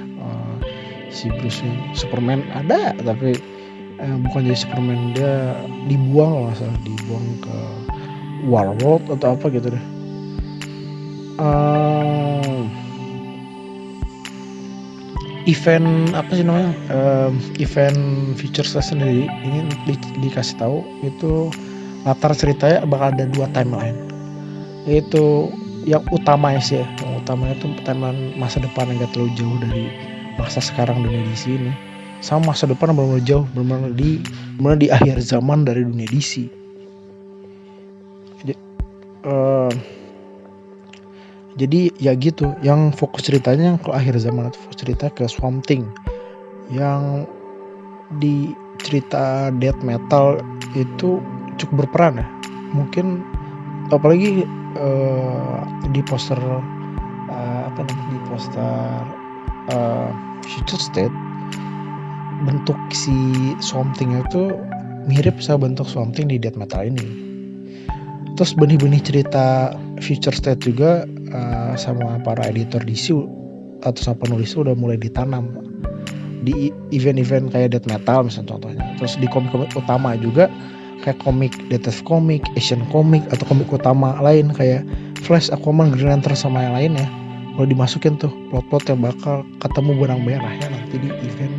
Si Bruce Wayne. Superman ada tapi bukan jadi Superman, dia dibuang kalau nggak salah, dibuang ke Warworld atau apa gitu deh. Event apa sih namanya, event Future State sendiri ini dikasih tahu itu latar ceritanya bakal ada 2 timeline, yaitu yang utamanya sih ya, yang utamanya itu timeline masa depan yang gak terlalu jauh dari masa sekarang dunia DC ini, sama masa depan yang benar-benar jauh, benar-benar di akhir zaman dari dunia DC. Jadi ya gitu, yang fokus ceritanya ke akhir zaman itu fokus cerita ke Swamp Thing, yang di cerita death metal itu cukup berperan ya. Mungkin apalagi di poster di poster Future State, bentuk si Swamp Thing itu mirip sama bentuk Swamp Thing di death metal ini. Terus benih-benih cerita Future State juga sama para editor DC atau sama penulis udah mulai ditanam di event-event kayak death metal misalnya contohnya. Terus di komik-komik utama juga kayak komik Detective Comics, Asian Comics, atau komik utama lain kayak Flash, Aquaman, Green Lantern sama yang lainnya, kalau dimasukin tuh plot-plot yang bakal ketemu benang merahnya nanti di event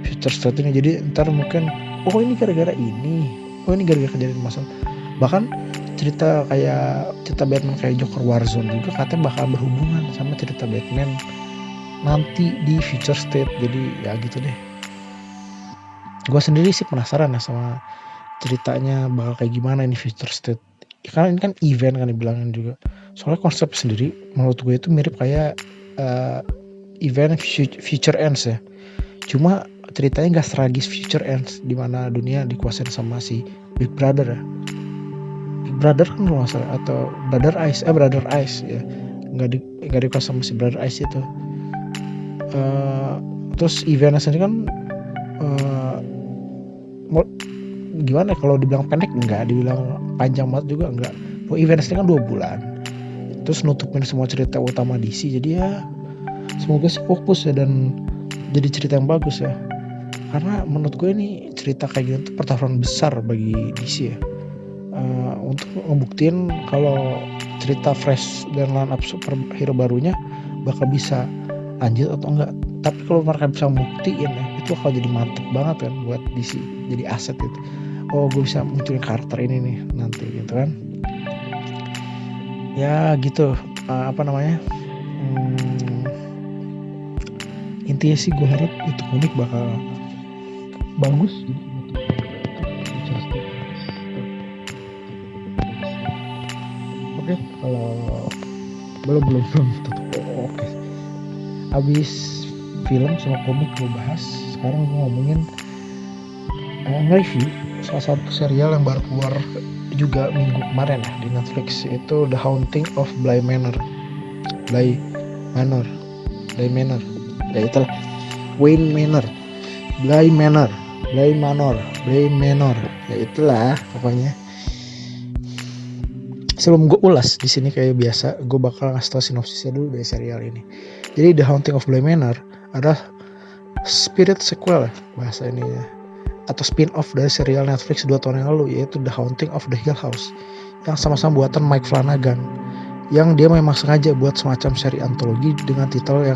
Future State ini. Jadi ntar mungkin ini gara-gara ini, ini gara-gara kejadian masa. Bahkan cerita Batman kayak Joker Warzone juga katanya bakal berhubungan sama cerita Batman nanti di Future State. Jadi ya gitu deh. Gue sendiri sih penasaran ya sama ceritanya bakal kayak gimana ini Future State. Karena ini kan event kan dibilangin juga. Soalnya konsep sendiri menurut gue itu mirip kayak event Future Ends ya. Cuma ceritanya gak seragis Future Ends, dimana dunia dikuasain sama si Big Brother ya. Big Brother kan kalau nggak salah, atau Brother Ice ya. Nggak dikuasai sama si Brother Ice itu. Terus eventnya sendiri kan gimana kalau dibilang pendek enggak, dibilang panjang banget juga enggak. Eventnya sendiri kan 2 bulan. Terus nutupin semua cerita utama DC. Jadi ya semoga sih fokus ya dan jadi cerita yang bagus ya. Karena menurut gue ini cerita kayak gitu pertaruhan besar bagi DC ya. Untuk ngebuktiin kalau cerita fresh dan line up superhero barunya bakal bisa lanjut atau enggak. Tapi kalau mereka bisa buktiin ya, itu bakal jadi mantep banget kan buat DC, jadi aset gitu. Gue bisa munculin karakter ini nih nanti gitu kan. Ya gitu, intinya sih gue harap itu komik bakal bagus gitu. Oke, kalau belum tutup. Oke. Abis film sama komik gue bahas, sekarang gue ngomongin nge-review salah satu serial yang baru keluar juga minggu kemarin ya di Netflix, itu The Haunting of Bly Manor. Ya itulah, Bly Manor. Ya itulah pokoknya. Sebelum gue ulas di sini kayak biasa, gue bakal ngasih tau sinopsisnya dulu dari serial ini. Jadi The Haunting of Bly Manor adalah spirit sequel bahasa ini ya, atau spin-off dari serial Netflix 2 tahun yang lalu, yaitu The Haunting of the Hill House, yang sama-sama buatan Mike Flanagan, yang dia memang sengaja buat semacam seri antologi dengan titel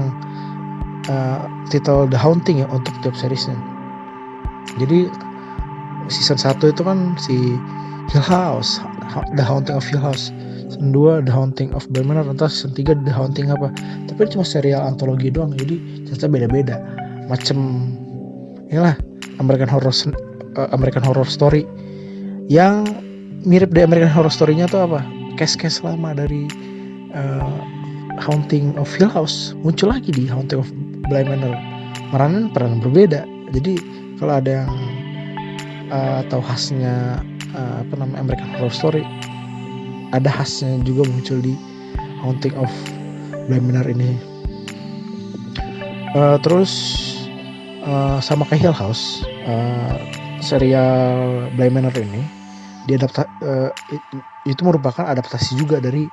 The Haunting ya untuk tiap seriesnya. Jadi season 1 itu kan si Hill House, The Haunting of Hill House. Season 2 The Haunting of Bly Manor, entah season 3 The Haunting apa. Tapi cuma serial antologi doang, jadi cerita beda-beda. Macam inilah American Horror Story. Yang mirip dari American Horror Story-nya tuh apa? Case-case lama dari Haunting of Hill House muncul lagi di Haunting of Bly Manor. Peran berbeda. Jadi kalau ada yang tahu khasnya American Horror Story, ada khasnya juga muncul di Haunting of Bly Manor ini. Terus sama kayak Hill House, serial Bly Manor ini itu merupakan adaptasi juga dari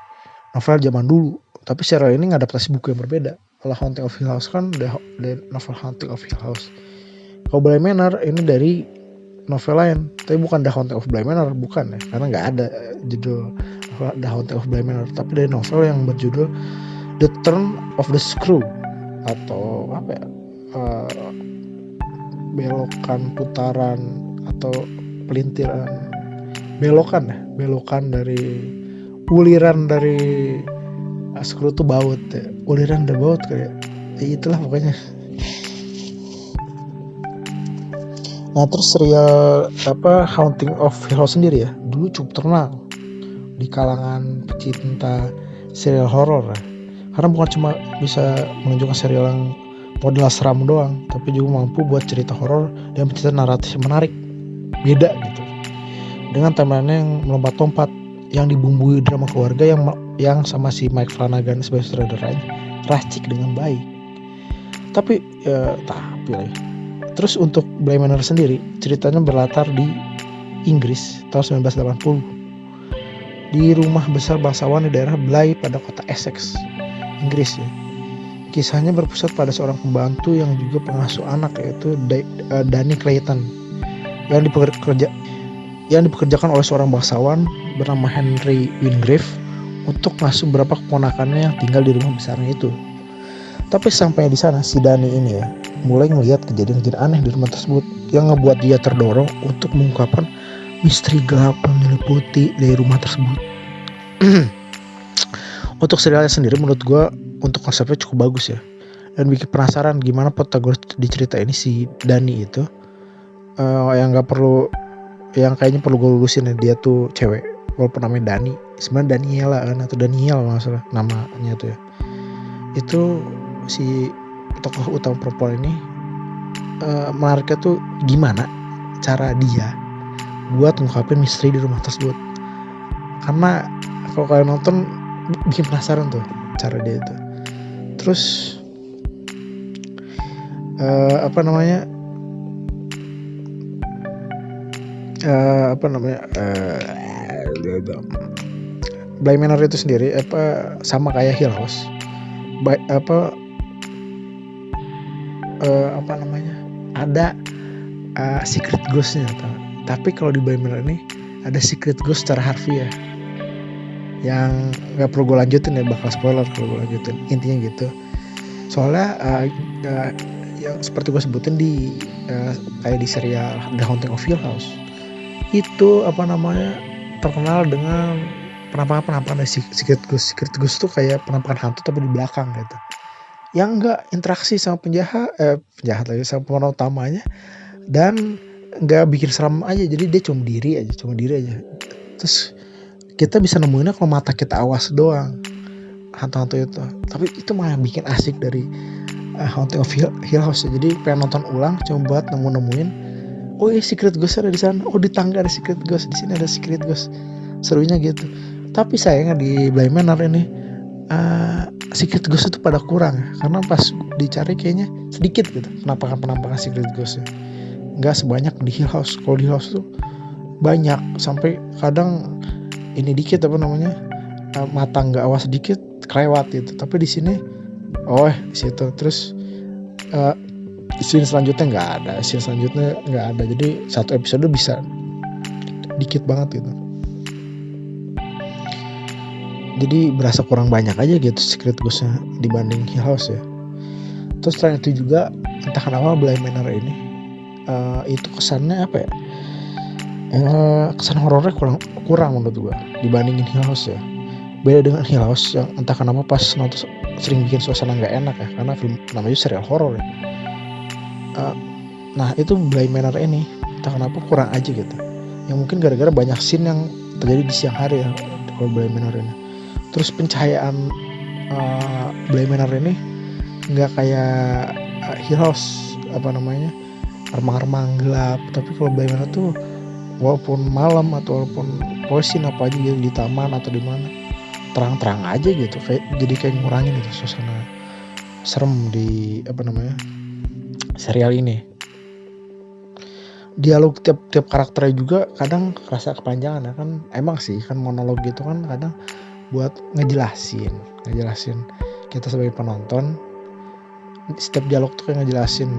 novel zaman dulu. Tapi serial ini ngadaptasi buku yang berbeda. Kalau Haunting of Hill House kan the novel Haunting of Hill House. Kalau Bly Manor ini dari novel lain, tapi bukan The Haunting of Bly Manor, bukan ya, karena nggak ada judul The Haunting of Bly Manor, tapi dari novel yang berjudul The Turn of the Screw, atau apa ya, belokan, putaran, atau pelintiran, belokan dari uliran dari screw tuh baut ya. Uliran dari baut kayak itulah pokoknya. Nah terus serial Haunting of Hill House sendiri ya, dulu cukup terkenal di kalangan pecinta serial horor ya. Karena bukan cuma bisa menunjukkan serial yang model seram doang, tapi juga mampu buat cerita horor dan cerita naratif yang menarik, beda gitu, dengan temannya yang melompat-lompat, yang dibumbui drama keluarga yang sama si Mike Flanagan sebagai sutradaranya racik dengan baik. Tapi terus untuk Bly Manor sendiri, ceritanya berlatar di Inggris tahun 1980 di rumah besar bangsawan di daerah Bly pada kota Essex, Inggris ya. Kisahnya berpusat pada seorang pembantu yang juga pengasuh anak, yaitu Danny Clayton, yang dipekerjakan oleh seorang bangsawan bernama Henry Wingrave untuk ngasuh beberapa keponakannya yang tinggal di rumah besarnya itu. Tapi sampai di sana si Danny ini ya mulai melihat kejadian-kejadian aneh di rumah tersebut yang ngebuat dia terdorong untuk mengungkapkan misteri gelap yang menyelimuti dari rumah tersebut. Untuk serialnya sendiri menurut gue untuk konsepnya cukup bagus ya, dan bikin penasaran gimana protagonis di cerita ini si Danny itu yang kayaknya perlu gue lulusin ya, dia tuh cewek walaupun namanya Dani, sebenarnya Daniela kan, atau Daniel masalah namanya tuh ya. Itu si tokoh utama perempuan ini menariknya tuh gimana cara dia buat ngungkapin misteri di rumah tersebut. Karena kalau kalian nonton bikin penasaran tuh cara dia itu. Terus Bly Manor itu sendiri sama kayak Hill House, ada secret ghostnya, tapi kalau di Bly Manor ini ada secret ghost secara harfiah yang nggak perlu gue lanjutin ya, bakal spoiler kalau gue lanjutin. Intinya gitu, soalnya yang seperti gue sebutin di kayak di serial The Haunting of Hill House itu terkenal dengan penampakan dari secret ghost tuh kayak penampakan hantu tapi di belakang gitu, yang nggak interaksi sama penjahat lagi sama pemeran utamanya, dan nggak bikin seram aja, jadi dia cuma diri aja. Terus kita bisa nemuinnya kalau mata kita awas doang hantu-hantu itu, tapi itu malah bikin asik dari Haunting of Hill House ya. Jadi pengen nonton ulang cuma buat nemuin oh iya secret ghost ada di sana, oh di tangga ada secret ghost, di sini ada secret ghost, serunya gitu. Tapi sayangnya di Bly Manor ini secret ghost itu pada kurang, karena pas dicari kayaknya sedikit gitu penampakan secret ghostnya, nggak sebanyak di Hill House. Kalau di Hill House tuh banyak, sampai kadang ini dikit mata nggak awas dikit kelewat gitu. Tapi di sini di situ. Terus scene selanjutnya nggak ada, jadi satu episode bisa dikit banget gitu, jadi berasa kurang banyak aja gitu secret ghostnya dibanding Hill House ya. Terus selain itu juga entah kenapa Bly Manor ini itu kesannya kesan horornya kurang menurut gua dibandingin Hill House ya. Beda dengan Hill House yang entah kenapa pas nonton sering bikin suasana nggak enak ya, karena film namanya serial horor ya. Nah itu Bly Manor ini entah kenapa kurang aja gitu, yang mungkin gara-gara banyak scene yang terjadi di siang hari ya kalau Bly Manor ini. Terus pencahayaan Bly Manor ini nggak kayak Hill House remang-remang gelap, tapi kalau Bly Manor tuh walaupun malam atau walaupun posin apa aja gitu di taman atau di mana terang-terang aja gitu, jadi kayak ngurangin itu suasana serem di serial ini. Dialog tiap karakternya juga kadang kerasa kepanjangan ya kan, emang sih kan monolog gitu kan kadang buat ngejelasin kita sebagai penonton setiap dialog tuh kayak ngejelasin,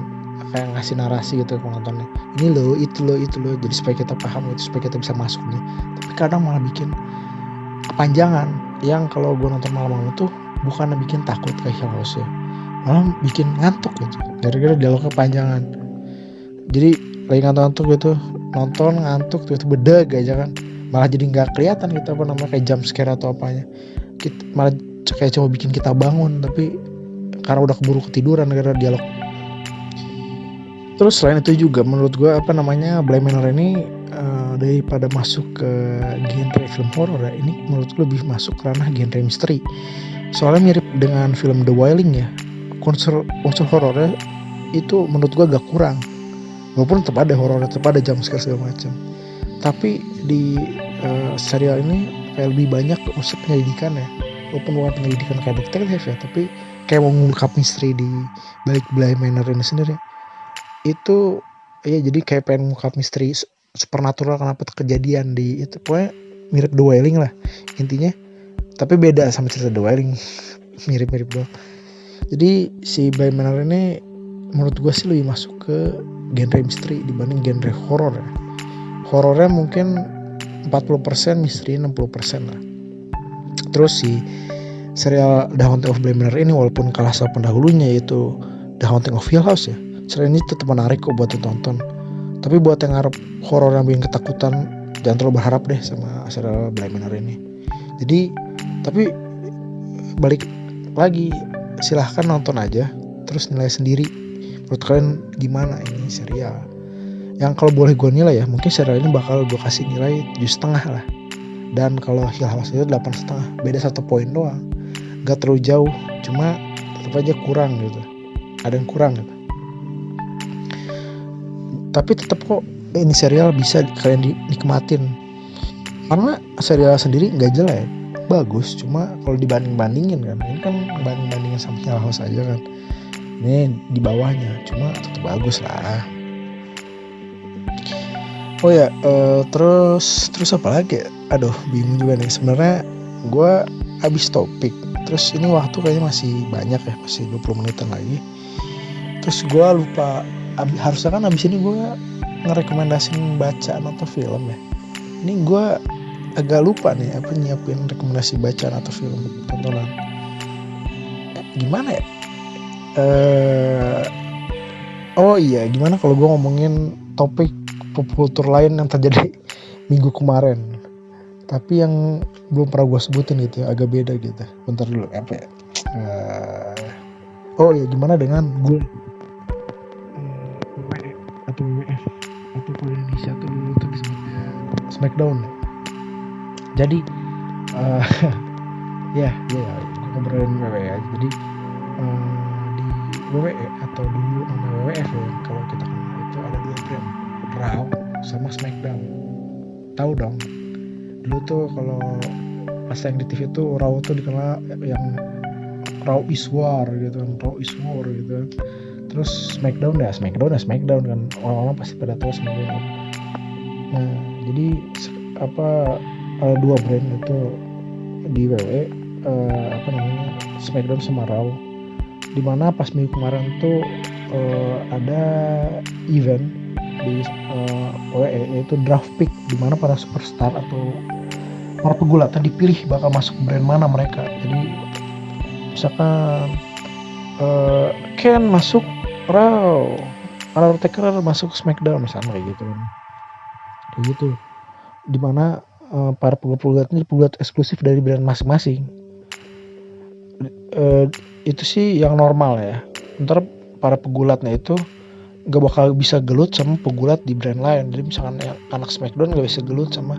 kayak ngasih narasi gitu ke penontonnya, ini loh, itu loh, itu loh, jadi supaya kita paham gitu, supaya kita bisa masuk nih. Tapi kadang malah bikin kepanjangan, yang kalau gue nonton malam-malam tuh bukannya bikin takut kayak Hill House ya, malah bikin ngantuk gitu, gara-gara dialog kepanjangan. Jadi lagi ngantuk-ngantuk gitu, nonton ngantuk tuh bedeg aja kan, malah jadi nggak kelihatan gitu apa namanya kayak jump scare atau apanya, malah kayak cuma bikin kita bangun, tapi karena udah keburu ketiduran gara-gara dialog. Terus selain itu juga menurut gue apa namanya Bly Manor ini daripada masuk ke genre film horor ya, ini menurut gue lebih masuk ranah genre misteri. Soalnya mirip dengan film The Wailing ya, unsur horornya itu menurut gue agak kurang. Walaupun tetap ada horor, tetap ada jump scare segala macam. Tapi di serial ini kayak lebih banyak unsur penyelidikan ya. Walaupun bukan penyelidikan kayak detektif ya, tapi kayak mau mengungkap misteri di balik Bly Manor ini sendiri. Itu ya jadi kayak pengen mengungkap misteri supernatural kenapa kejadian di itu, pokoknya mirip The Wailing lah intinya, tapi beda sama cerita The Wailing. Mirip-mirip doang. Jadi si Bly Manor ini menurut gue sih lebih masuk ke genre misteri dibanding genre horor ya. Horornya mungkin 40%, misteri 60% lah. Terus si serial The Haunting of Bly Manor ini walaupun kalah sama pendahulunya yaitu The Haunting of Hill House ya, serial ini tetap menarik kok buat ditonton. Tapi buat yang ngarep horor yang bikin ketakutan, jangan terlalu berharap deh sama serial Bly Manor ini. Jadi tapi balik lagi, silahkan nonton aja terus nilai sendiri menurut kalian gimana ini serial. Yang kalau boleh gue nilai ya, mungkin serial ini bakal gue kasih nilai 7,5 lah. Dan kalau Hill House itu 8,5, beda 1 poin doang, gak terlalu jauh, cuma tetap aja kurang gitu, ada yang kurang gitu. Tapi tetap kok ini serial bisa kalian nikmatin, karena serial sendiri nggak jelek, bagus. Cuma kalau dibanding-bandingin kan, ini kan banding-bandingin sama Hill House aja kan, ini di bawahnya, cuma tetap bagus lah. Oh ya, terus apa lagi? Aduh, bingung juga nih. Sebenarnya gue habis topik, terus ini waktu kayaknya masih banyak ya, masih 20 menitan lagi. Terus gue lupa, harusnya kan abis ini gue ngerekomendasin bacaan atau film ya. Ini gue agak lupa nih apa nyiapin rekomendasi bacaan atau film tontonan. Gimana ya? Oh iya, gimana kalau gue ngomongin topik pop culture lain yang terjadi minggu kemarin, tapi yang belum pernah gue sebutin gitu ya, agak beda gitu. Bentar dulu, apa ya? Oh iya, gimana dengan gue atau WWF atau kalau Indonesia tuh dulu tuh disebutnya Smackdown. Jadi ya gue ngobrolin WWE aja. Jadi di WWE atau dulu nama WWF ya, kalau kita kenal itu ada 2 brand, Raw sama Smackdown. Tahu dong, dulu tuh kalau pas yang di TV tuh Raw tuh dikenal yang Raw is War gitu kan, Raw is War gitu kan. Terus Smackdown kan, orang-orang pasti pada tahu Smackdown. Nah jadi ada 2 brand itu di WWE, apa namanya, Smackdown sama Raw. Dimana pas minggu kemarin tuh ada event di WWE yaitu draft pick, dimana para superstar atau para pegulatnya dipilih bakal masuk brand mana mereka. Jadi misalkan Ken masuk Raw, Undertaker masuk Smackdown misalnya, kayak gitu kan. Kayak gitu. Dimana para pegulat-pegulatnya pegulat eksklusif dari brand masing-masing. Itu sih yang normal ya. Ntar para pegulatnya itu gak bakal bisa gelut sama pegulat di brand lain. Jadi misalkan anak Smackdown gak bisa gelut sama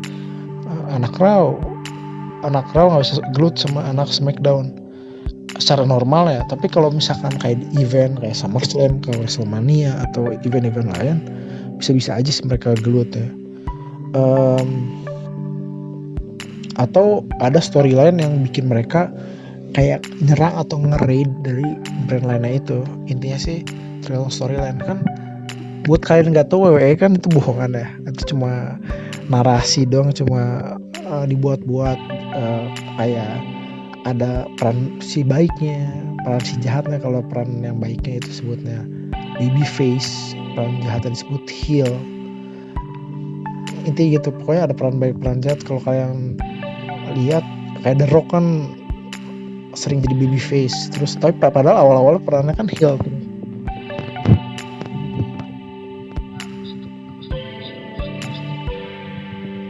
anak Raw gak bisa gelut sama anak Smackdown secara normal ya. Tapi kalau misalkan kayak di event kayak SummerSlam, kayak WrestleMania atau event-event lain, bisa-bisa aja sih mereka gelut ya. Atau ada storyline yang bikin mereka kayak nyerang atau nge-raid dari brand lainnya itu. Intinya sih storyline kan. Buat kalian nggak tahu, WWE kan itu bohongan ya, itu cuma narasi doang, cuma dibuat-buat kayak ada peran si baiknya, peran si jahatnya. Kalau peran yang baiknya itu sebutnya baby face, peran jahatnya disebut heel. Intinya gitu, pokoknya ada peran baik peran jahat. Kalau kalian lihat kayak The Rock kan sering jadi baby face terus, tapi padahal awal-awal perannya kan heel gitu.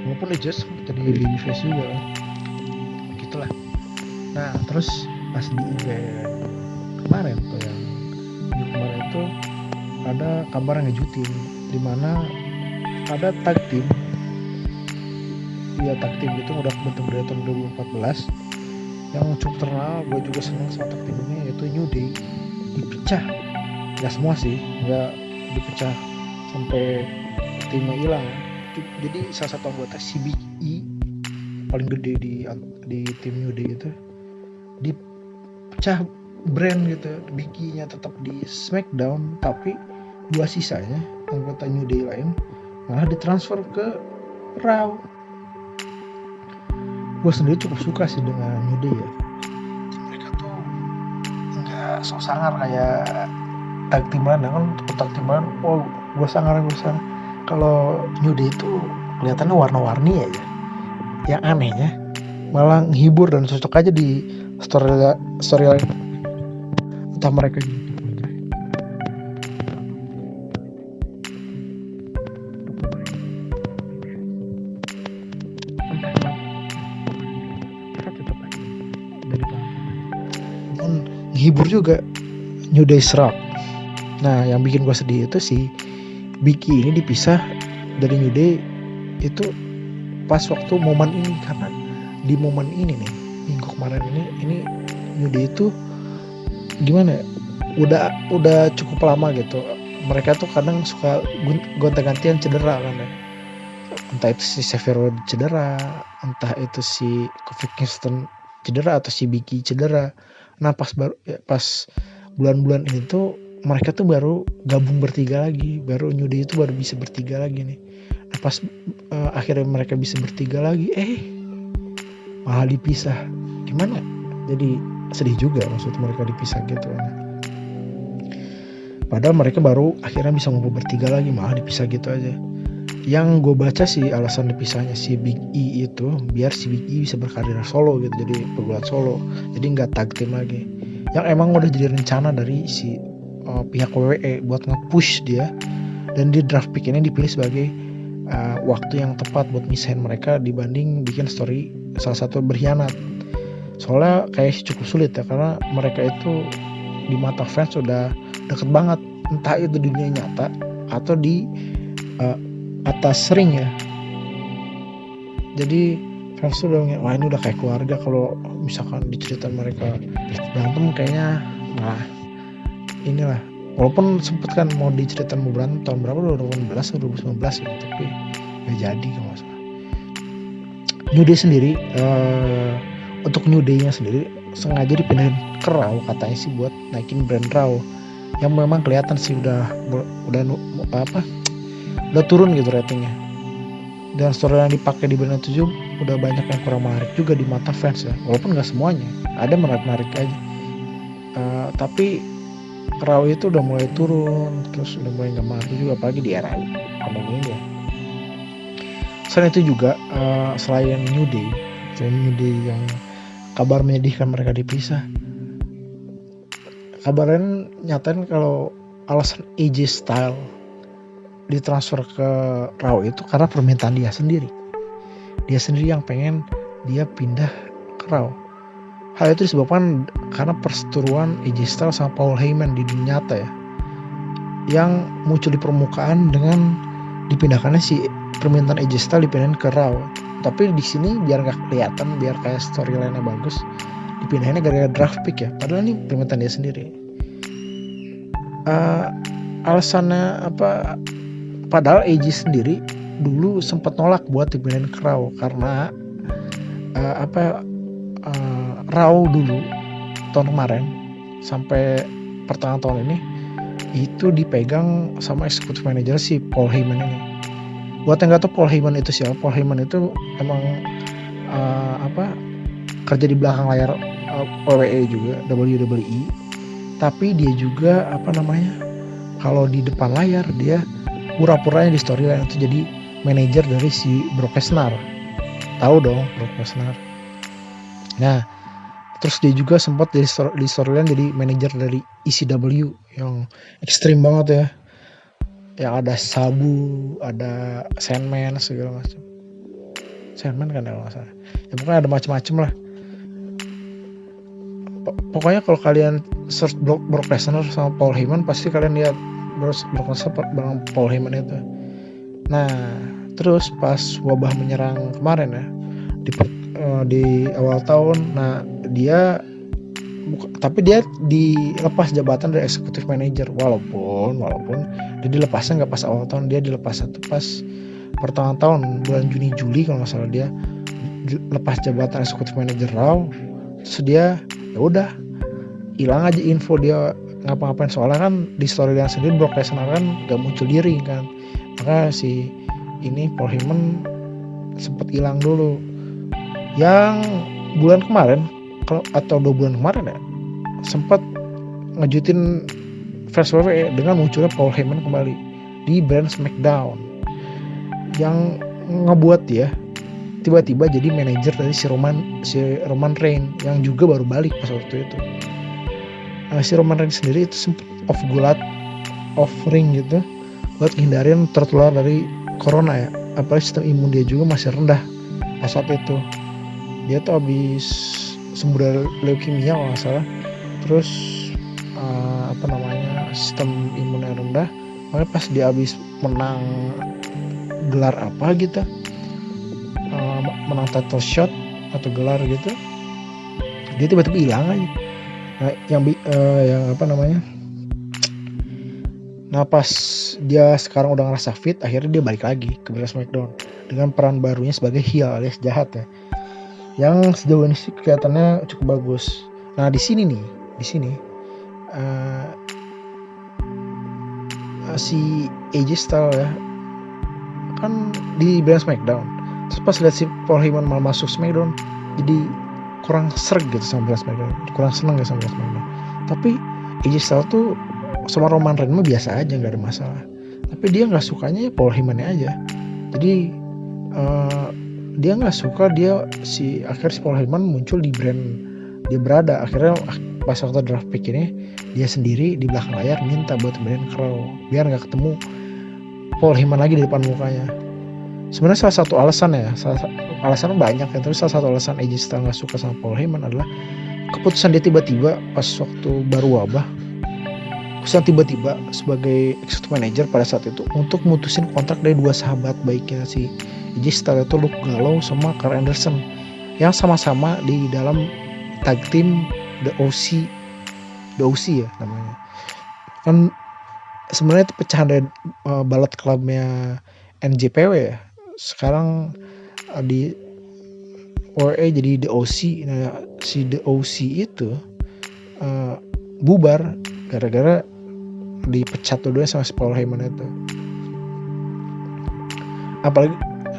Walaupun dia just jadi baby face juga kan. Gitulah. Nah terus pas di event kemarin tuh yang kemarin itu ada kabar yang ngejutin dimana ada tag team. Iya, tag team itu udah bentuk dari tahun 2014 yang cukup terkenal. Gue juga seneng sama tag team ini, yaitu New Day. Dipecah, nggak semua sih, nggak dipecah sampai timnya hilang. Jadi salah satu anggota si Big E paling gede di tim New Day itu dipecah brand gitu. Big E nya tetap di SmackDown, tapi dua sisanya anggota New Day lain malah ditransfer ke Raw. Gue sendiri cukup suka sih dengan New Day ya. Mereka tuh nggak sok sangar kayak tag team lain kan. Tag team lain, oh gue sangar. Kalau New Day itu kelihatannya warna-warni aja. Yang anehnya malah menghibur dan cocok aja di storyline. Entah mereka gitu aja. Hibur juga New Day Rock. Nah yang bikin gue sedih itu si Big E ini dipisah dari New Day itu pas waktu momen ini, karena di momen ini nih minggu kemarin ini New Day itu gimana ya, udah cukup lama gitu. Mereka tuh kadang suka gonta-gantian cedera kan ya. Entah itu si Severo cedera, entah itu si Kofi Kingston cedera, atau si Big E cedera. Nah pas bulan-bulan ini tuh mereka tuh baru gabung bertiga lagi, baru New Day itu baru bisa bertiga lagi nih. Nah pas akhirnya mereka bisa bertiga lagi, malah dipisah. Gimana? Jadi sedih juga maksud mereka dipisah gitu. Padahal mereka baru akhirnya bisa ngumpul bertiga lagi, malah dipisah gitu aja. Yang gue baca sih alasan dipisahnya si Big E itu biar si Big E bisa berkarir solo gitu, jadi pegulat solo, jadi nggak tag team lagi. Yang emang udah jadi rencana dari si pihak WWE buat nge-push dia, dan di draft pick ini dipilih sebagai waktu yang tepat buat misahin mereka dibanding bikin story salah satu berkhianat. Soalnya kayak cukup sulit ya, karena mereka itu di mata fans udah deket banget, entah itu di dunia nyata atau di atas ring ya. Jadi fans tuh udah wah ini udah kayak keluarga. Kalau misalkan diceritain mereka berantem kayaknya inilah, walaupun sempet kan mau diceritain mau berantem tahun berapa, 2018 atau 2019 gitu, tapi gak jadi kalau gak salah. New Day sendiri untuk New Day nya sendiri sengaja dipindahin ke Raw katanya sih buat naikin brand Raw yang memang kelihatan sih udah turun gitu ratingnya. Dan story yang dipakai di brand itu juga udah banyak yang kurang menarik juga di mata fans ya, walaupun gak semuanya, ada menarik aja. Tapi Raw itu udah mulai turun, terus udah mulai gak menarik juga, apalagi di era pandemi ini ya. Selain itu juga selain New Day yang kabar menyedihkan mereka dipisah, kabarnya nyatain kalau alasan AJ Styles ditransfer ke Raw itu karena permintaan dia sendiri yang pengen dia pindah ke Raw. Hal itu disebabkan karena perseteruan AJ Styles sama Paul Heyman di dunia nyata ya, yang muncul di permukaan dengan dipindahkannya si permintaan AJ Styles dipindahin ke Raw. Tapi di sini biar nggak kelihatan, biar kayak storyline-nya bagus, dipindahinnya gara-gara draft pick ya, padahal ini permintaan dia sendiri. Alasannya apa? Padahal AJ sendiri dulu sempat nolak buat dipindahin ke Raw karena Raw dulu tahun kemarin sampai pertengahan tahun ini itu dipegang sama executive manager si Paul Heyman ini. Buat yang nggak tahu Paul Heyman itu siapa, Paul Heyman itu emang kerja di belakang layar WWE juga, WWE. Tapi dia juga kalau di depan layar dia pura-puranya di storyline itu jadi manajer dari si Brock Lesnar. Tahu dong Brock Lesnar. Nah, terus dia juga sempat di storyline jadi manajer dari ECW yang ekstrim banget ya. Yang ada Sabu, ada Sandman segala macam. Sandman kan kalau nggak salah. Ya pokoknya ada macam-macam lah. Pokoknya kalau kalian search Brock Lesnar sama Paul Heyman pasti kalian lihat Brock Lesnar bareng Paul Heyman itu. Nah, terus pas wabah menyerang kemarin ya di awal tahun, nah dia dilepas jabatan dari executive manager walaupun dia dilepasnya nggak pas awal tahun, dia dilepas itu pas pertengahan tahun bulan Juni Juli kalau nggak salah dia lepas jabatan executive manager Raw. Terus dia ya udah hilang aja info dia ngapa-ngapain, soalnya kan di storyline sendiri Brock Lesnar kan gak muncul di ring kan, maka si ini Paul Heyman sempet hilang dulu. Yang bulan kemarin atau 2 bulan kemarin ya sempat ngejutin fans WWE dengan munculnya Paul Heyman kembali di brand SmackDown yang ngebuat dia tiba-tiba jadi manajer dari si Roman Reigns yang juga baru balik pas waktu itu. Si Roman Reigns sendiri itu sempat off ring gitu buat hindarin tertular dari corona ya, apalagi sistem imun dia juga masih rendah pas saat itu. Dia tuh habis sembuh dari leukemia kalau nggak salah, terus sistem imunnya rendah, makanya pas dia habis menang gelar apa gitu, menang title shot atau gelar gitu, dia tiba-tiba hilang aja. Nah, nah pas dia sekarang udah ngerasa fit, akhirnya dia balik lagi ke brand SmackDown dengan peran barunya sebagai heel alias jahat ya, yang sejauh ini sih kelihatannya cukup bagus. Nah di sini si AJ Styles ya kan di brand SmackDown, terus pas lihat si Paul Heyman malah masuk SmackDown jadi kurang serg gitu sama brand SmackDown, kurang seneng gitu sama brand SmackDown. Tapi AJ Styles tuh sama Roman Reigns mah biasa aja, nggak ada masalah, tapi dia nggak sukanya ya Paul Heyman aja. Jadi dia nggak suka akhirnya si Paul Heyman muncul di brand dia berada. Akhirnya pas waktu draft pick ini dia sendiri di belakang layar minta buat brand Crow biar nggak ketemu Paul Heyman lagi di depan mukanya. Sebenarnya salah satu alasan banyak ya, tapi salah satu alasan AJ Styles nggak suka sama Paul Heyman adalah keputusan dia tiba-tiba pas waktu baru wabah, keputusan tiba-tiba sebagai executive manager pada saat itu untuk mutusin kontrak dari 2 sahabat baiknya si AJ Styles itu Luke Gallows sama Karl Anderson yang sama-sama di dalam tag team The OC ya namanya. Kan sebenarnya itu pecahan dari Bullet Clubnya NJPW ya. Sekarang di WWE jadi The OC. Nah, si The OC itu bubar gara-gara dipecat dulu sama si Paul Heyman itu.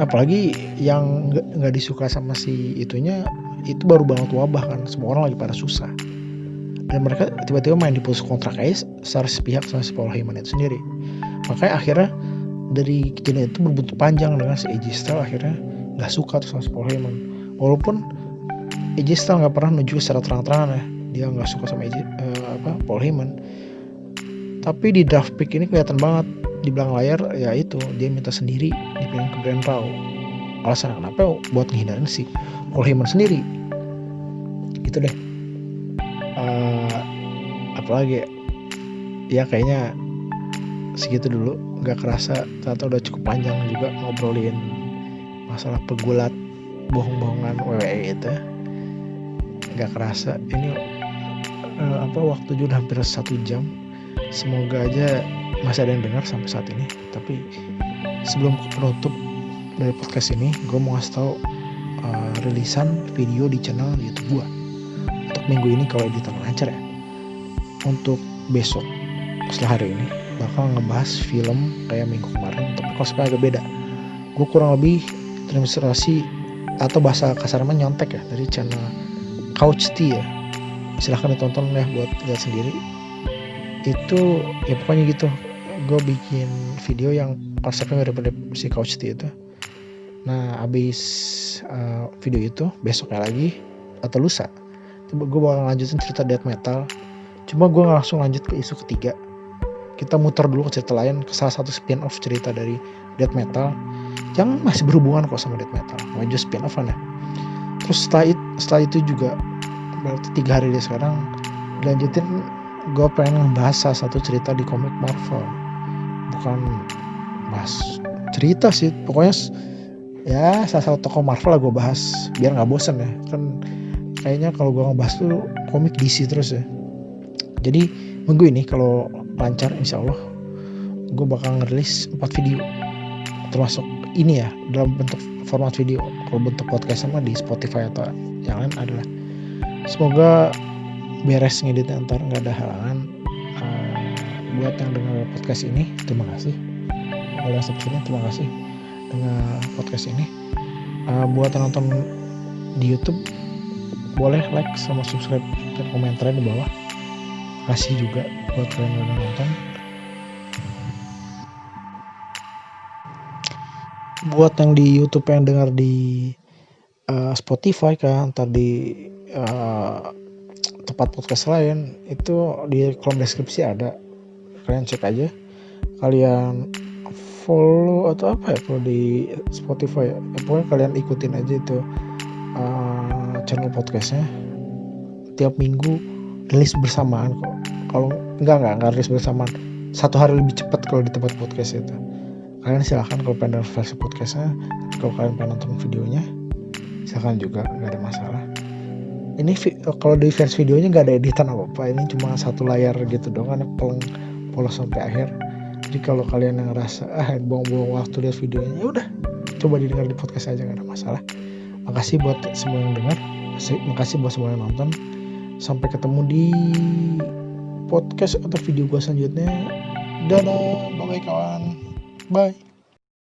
Apalagi yang nggak disuka sama si itunya itu baru banget wabah kan, semua orang lagi pada susah, dan mereka tiba-tiba main diputus kontrak aja secara sepihak sama si Paul Heyman itu sendiri. Makanya akhirnya dari kejadian itu berbuntut panjang dengan si AJ Styles akhirnya nggak suka tuh sama si Paul Heyman, walaupun AJ Styles nggak pernah nunjuk secara terang-terangan ya dia nggak suka sama Paul Heyman. Tapi di draft pick ini kelihatan banget di belakang layar ya itu dia minta sendiri dipindahin ke brand Raw. Alasan kenapa buat ngehindarin si Paul Heyman sendiri gitu deh. Apalagi ya kayaknya segitu dulu, nggak kerasa ternyata udah cukup panjang juga ngobrolin masalah pegulat bohong-bohongan WWE itu. Nggak kerasa ini waktu juga hampir 1 jam. Semoga aja masih ada yang dengar sampai saat ini. Tapi sebelum penutup dari podcast ini, gue mau ngasih tahu rilisan video di channel YouTube gue untuk minggu ini kalau editan lancar ya. Untuk besok setelah hari ini bakal ngebahas film kayak minggu kemarin, tapi konsepnya agak beda. Gue kurang lebih terinspirasi atau bahasa kasarnya nyontek ya dari channel Couch Tea ya. silahkan ditonton ya buat lihat sendiri. Itu ya pokoknya gitu, gue bikin video yang konsepnya mirip-mirip si Couch Tea itu. Nah abis video itu besoknya lagi atau lusa gue bakal lanjutin cerita death metal, cuma gue gak langsung lanjut ke isu ketiga. Kita muter dulu ke cerita lain, ke salah satu spin off cerita dari death metal yang masih berhubungan kok sama death metal, maju spin off ya. Terus setelah itu juga berarti 3 hari dari sekarang dilanjutin, gue pengen ngebahas salah satu cerita di komik Marvel. Bukan bahas cerita sih, pokoknya ya salah satu tokoh Marvel lah gue bahas biar gak bosen ya. Kan kayaknya kalau gue ngebahas tuh komik DC terus ya. Jadi minggu ini kalau lancar insya Allah gue bakal ngerilis 4 video, termasuk ini ya dalam bentuk format video. Kalau bentuk podcast sama di Spotify atau yang lain adalah. Semoga beres ngeditnya ntar gak ada halangan. Buat yang dengar podcast ini terima kasih, kalau yang sebelumnya terima kasih dengar podcast ini. Buat yang nonton di YouTube boleh like sama subscribe dan komentarnya di bawah. Kasih juga buat kalian yang udah nonton. Buat yang di YouTube yang dengar di Spotify kan, ntar di tempat podcast lain itu di kolom deskripsi ada, kalian cek aja. Kalian follow atau apa ya kalau di Spotify ya, pokoknya kalian ikutin aja itu channel podcastnya. Tiap minggu rilis bersamaan kok. Kalau enggak rilis bersamaan, 1 hari lebih cepat kalau di tempat podcast itu. Kalian silahkan kalau pengen versi podcastnya, kalau kalian pengen nonton videonya silahkan juga, nggak ada masalah. Ini kalau di versi videonya nggak ada editan apa-apa, ini cuma satu layar gitu doang kan, polos sampai akhir. Jadi kalau kalian yang ngerasa buang-buang waktu lihat videonya, ya udah coba didengar di podcast aja, nggak ada masalah. Makasih buat semua yang dengar, makasih buat semua yang nonton. Sampai ketemu di podcast atau video gue selanjutnya. Dadah, bye kawan, bye.